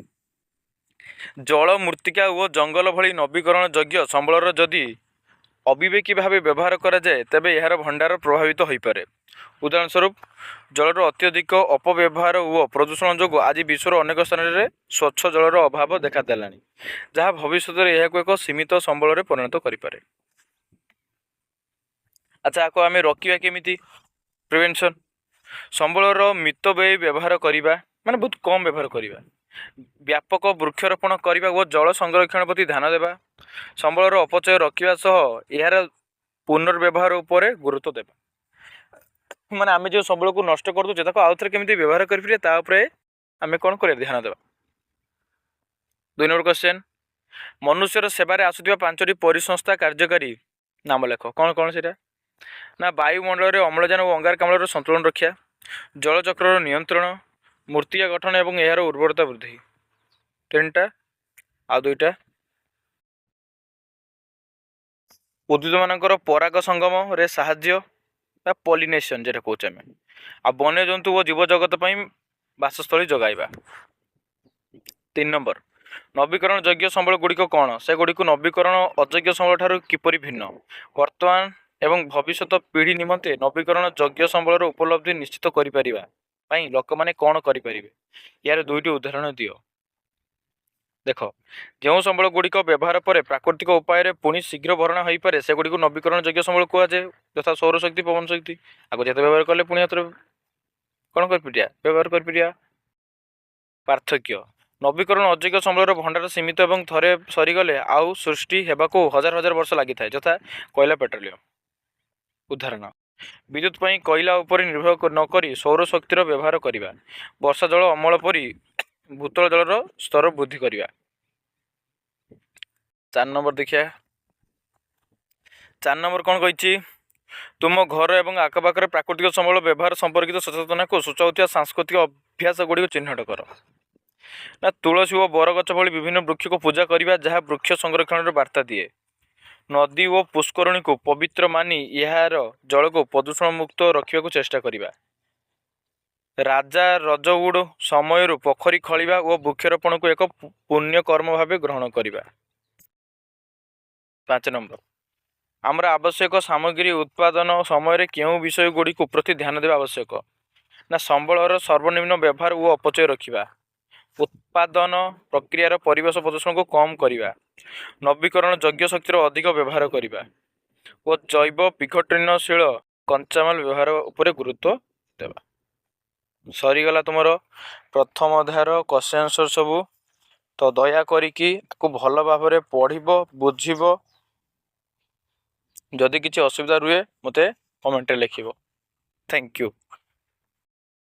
ଜଳ, ମୃତ୍ତିକା ଓ ଜଙ୍ଗଲ ଭଳି ନବୀକରଣ ଯୋଗ୍ୟ ସମ୍ବଳର ଯଦି ଅବିବେକୀ ଭାବେ ବ୍ୟବହାର କରାଯାଏ, ତେବେ ଏହାର ଭଣ୍ଡାର ପ୍ରଭାବିତ ହୋଇପାରେ। ଉଦାହରଣ ସ୍ୱରୂପ, ଜଳର ଅତ୍ୟଧିକ ଅପବ୍ୟବହାର ଓ ପ୍ରଦୂଷଣ ଯୋଗୁଁ ଆଜି ବିଶ୍ୱର ଅନେକ ସ୍ଥାନରେ ସ୍ୱଚ୍ଛ ଜଳର ଅଭାବ ଦେଖାଦେଲାଣି, ଯାହା ଭବିଷ୍ୟତରେ ଏହାକୁ ଏକ ସୀମିତ ସମ୍ବଳରେ ପରିଣତ କରିପାରେ। ଆଚ୍ଛା, ଆକୁ ଆମେ ରୋକିବା କେମିତି? ପ୍ରିଭେନ୍ସନ୍। ସମ୍ବଳର ମିତବ୍ୟୟୀ ବ୍ୟବହାର କରିବା, ମାନେ ବହୁତ କମ୍ ବ୍ୟବହାର କରିବା। ବ୍ୟାପକ ବୃକ୍ଷରୋପଣ କରିବା ଓ ଜଳ ସଂରକ୍ଷଣ ପ୍ରତି ଧ୍ୟାନ ଦେବା। ସମ୍ବଳର ଅପଚୟ ରୋକିବା ସହ ଏହାର ପୁନର୍ବ୍ୟବହାର ଉପରେ ଗୁରୁତ୍ୱ ଦେବା। ମାନେ ଆମେ ଯେଉଁ ସମ୍ବଳକୁ ନଷ୍ଟ କରିଦେଉଛେ, ତାକୁ ଆଉଥରେ କେମିତି ବ୍ୟବହାର କରିପାରିବା, ତା ଉପରେ ଆମେ କ'ଣ କରିବା? ଧ୍ୟାନ ଦେବା। 2 ନମ୍ବର କ୍ୱେଶ୍ଚନ୍, ମନୁଷ୍ୟର ସେବାରେ ଆସୁଥିବା 5ଟି ପରିସଂସ୍ଥା କାର୍ଯ୍ୟକାରୀ ନାମ ଲେଖ। କ'ଣ କ'ଣ ସେଇଟା? ନା ବାୟୁମଣ୍ଡଳରେ ଅମ୍ଳଜାନ ଓ ଅଙ୍ଗାରକାମ୍ଳର ସନ୍ତୁଳନ ରକ୍ଷା, ଜଳଚକ୍ରର ନିୟନ୍ତ୍ରଣ, ମୃତ୍ତିକା ଗଠନ ଏବଂ ଏହାର ଉର୍ବରତା ବୃଦ୍ଧି। 3ଟା ଆଉ 2ଟା। ଉଦ୍ଭିଦମାନଙ୍କର ପରାଗ ସଙ୍ଗମରେ ସାହାଯ୍ୟ ବା ପଲିନେସନ୍ যেটা କହୁଛେ ଆମେ, ଆଉ ବନ୍ୟଜନ୍ତୁ ଓ ଜୀବଜଗତ ପାଇଁ ବାସସ୍ଥଳୀ ଯୋଗାଇବା। 3 ନମ୍ବର, ନବୀକରଣ ଯୋଗ୍ୟ ସମ୍ବଳ ଗୁଡ଼ିକ କ'ଣ? ସେଗୁଡ଼ିକୁ ନବୀକରଣ ଅଯୋଗ୍ୟ ସମ୍ବଳ ଠାରୁ କିପରି ଭିନ୍ନ? ବର୍ତ୍ତମାନ ଏବଂ ଭବିଷ୍ୟତ ପିଢ଼ି ନିମନ୍ତେ ନବୀକରଣ ଯୋଗ୍ୟ ସମ୍ବଳର ଉପଲବ୍ଧି ନିଶ୍ଚିତ କରିପାରିବା ପାଇଁ ଲୋକମାନେ କ'ଣ କରିପାରିବେ? ଏହାର 2ଟି ଉଦାହରଣ ଦିଅ। ଦେଖ, ଯେଉଁ ସମ୍ବଳ ଗୁଡ଼ିକ ବ୍ୟବହାର ପରେ ପ୍ରାକୃତିକ ଉପାୟରେ ପୁଣି ଶୀଘ୍ର ଭରଣା ହୋଇପାରେ, ସେଗୁଡ଼ିକୁ ନବୀକରଣ ଯୋଗ୍ୟ ସମ୍ବଳ କୁହାଯାଏ, ଯଥା ସୌରଶକ୍ତି, ପବନ ଶକ୍ତି। ଆକୁ ଯେତେ ବ୍ୟବହାର କଲେ ପୁଣି ଏଥର କ'ଣ କରିପାରିବା? ବ୍ୟବହାର କରିପାରିବା। ପାର୍ଥକ୍ୟ, ନବୀକରଣ ଅଯୋଗ୍ୟ ସମ୍ବଳର ଭଣ୍ଡାର ସୀମିତ ଏବଂ ଥରେ ସରିଗଲେ ଆଉ ସୃଷ୍ଟି ହେବାକୁ ହଜାର ହଜାର ବର୍ଷ ଲାଗିଥାଏ, ଯଥା କୋଇଲା, ପେଟ୍ରୋଲିୟମ। ଉଦାହରଣ, ବିଦ୍ୟୁତ୍ ପାଇଁ କୋଇଲା ଉପରେ ନିର୍ଭର ନକରି ସୌରଶକ୍ତିର ବ୍ୟବହାର କରିବା। ବର୍ଷା ଜଳ ଅମଳ ପରି ଭୂତଳ ଜଳର ସ୍ତର ବୃଦ୍ଧି କରିବା। 4 ନମ୍ବର ଦେଖିବା। 4 ନମ୍ବର କ'ଣ କହିଛି? ତୁମ ଘର ଏବଂ ଆଖପାଖରେ ପ୍ରାକୃତିକ ସମ୍ବଳ ବ୍ୟବହାର ସମ୍ପର୍କିତ ସଚେତନତାକୁ ସୂଚାଉଥିବା ସାଂସ୍କୃତିକ ଅଭ୍ୟାସ ଗୁଡ଼ିକୁ ଚିହ୍ନଟ କର। ନା ତୁଳସୀ ଓ ବରଗଛ ଭଳି ବିଭିନ୍ନ ବୃକ୍ଷକୁ ପୂଜା କରିବା, ଯାହା ବୃକ୍ଷ ସଂରକ୍ଷଣର ବାର୍ତ୍ତା ଦିଏ। ନଦୀ ଓ ପୁଷ୍କରିଣୀକୁ ପବିତ୍ର ମାନି ଏହାର ଜଳକୁ ପ୍ରଦୂଷଣ ମୁକ୍ତ ରଖିବାକୁ ଚେଷ୍ଟା କରିବା। ରାଜା ରଜଉଡ଼ ସମୟରୁ ପୋଖରୀ ଖୋଳିବା ଓ ବୃକ୍ଷରୋପଣକୁ ଏକ ପୁଣ୍ୟ କର୍ମ ଭାବେ ଗ୍ରହଣ କରିବା। 5 ନମ୍ବର, ଆମର ଆବଶ୍ୟକ ସାମଗ୍ରୀ ଉତ୍ପାଦନ ସମୟରେ କେଉଁ ବିଷୟ ଗୁଡ଼ିକୁ ପ୍ରତି ଧ୍ୟାନ ଦେବା ଆବଶ୍ୟକ? ନା ସମ୍ବଳର ସର୍ବନିମ୍ନ ବ୍ୟବହାର ଓ ଅପଚୟ ରଖିବା, ଉତ୍ପାଦନ ପ୍ରକ୍ରିୟାର ପରିବେଶ ପ୍ରଦୂଷଣକୁ କମ୍ କରିବା, ନବୀକରଣ ଯୋଗ୍ୟ ଶକ୍ତିର ଅଧିକ ବ୍ୟବହାର କରିବା ଓ ଜୈବ ବିଘଟନଶୀଳ କଞ୍ଚାମାଲ ବ୍ୟବହାର ଉପରେ ଗୁରୁତ୍ୱ ଦେବା। ସରିଗଲା ତୁମର ପ୍ରଥମ ଅଧ୍ୟାୟର କ୍ୱେଶ୍ଚନ୍ ଆନ୍ସର୍ ସବୁ। ତ ଦୟା କରିକି ଆକୁ ଭଲ ଭାବରେ ପଢ଼ିବ, ବୁଝିବ ଯଦି କିଛି ଅସୁବିଧା ରୁହେ ମୋତେ କମେଣ୍ଟରେ ଲେଖିବ। Thank you.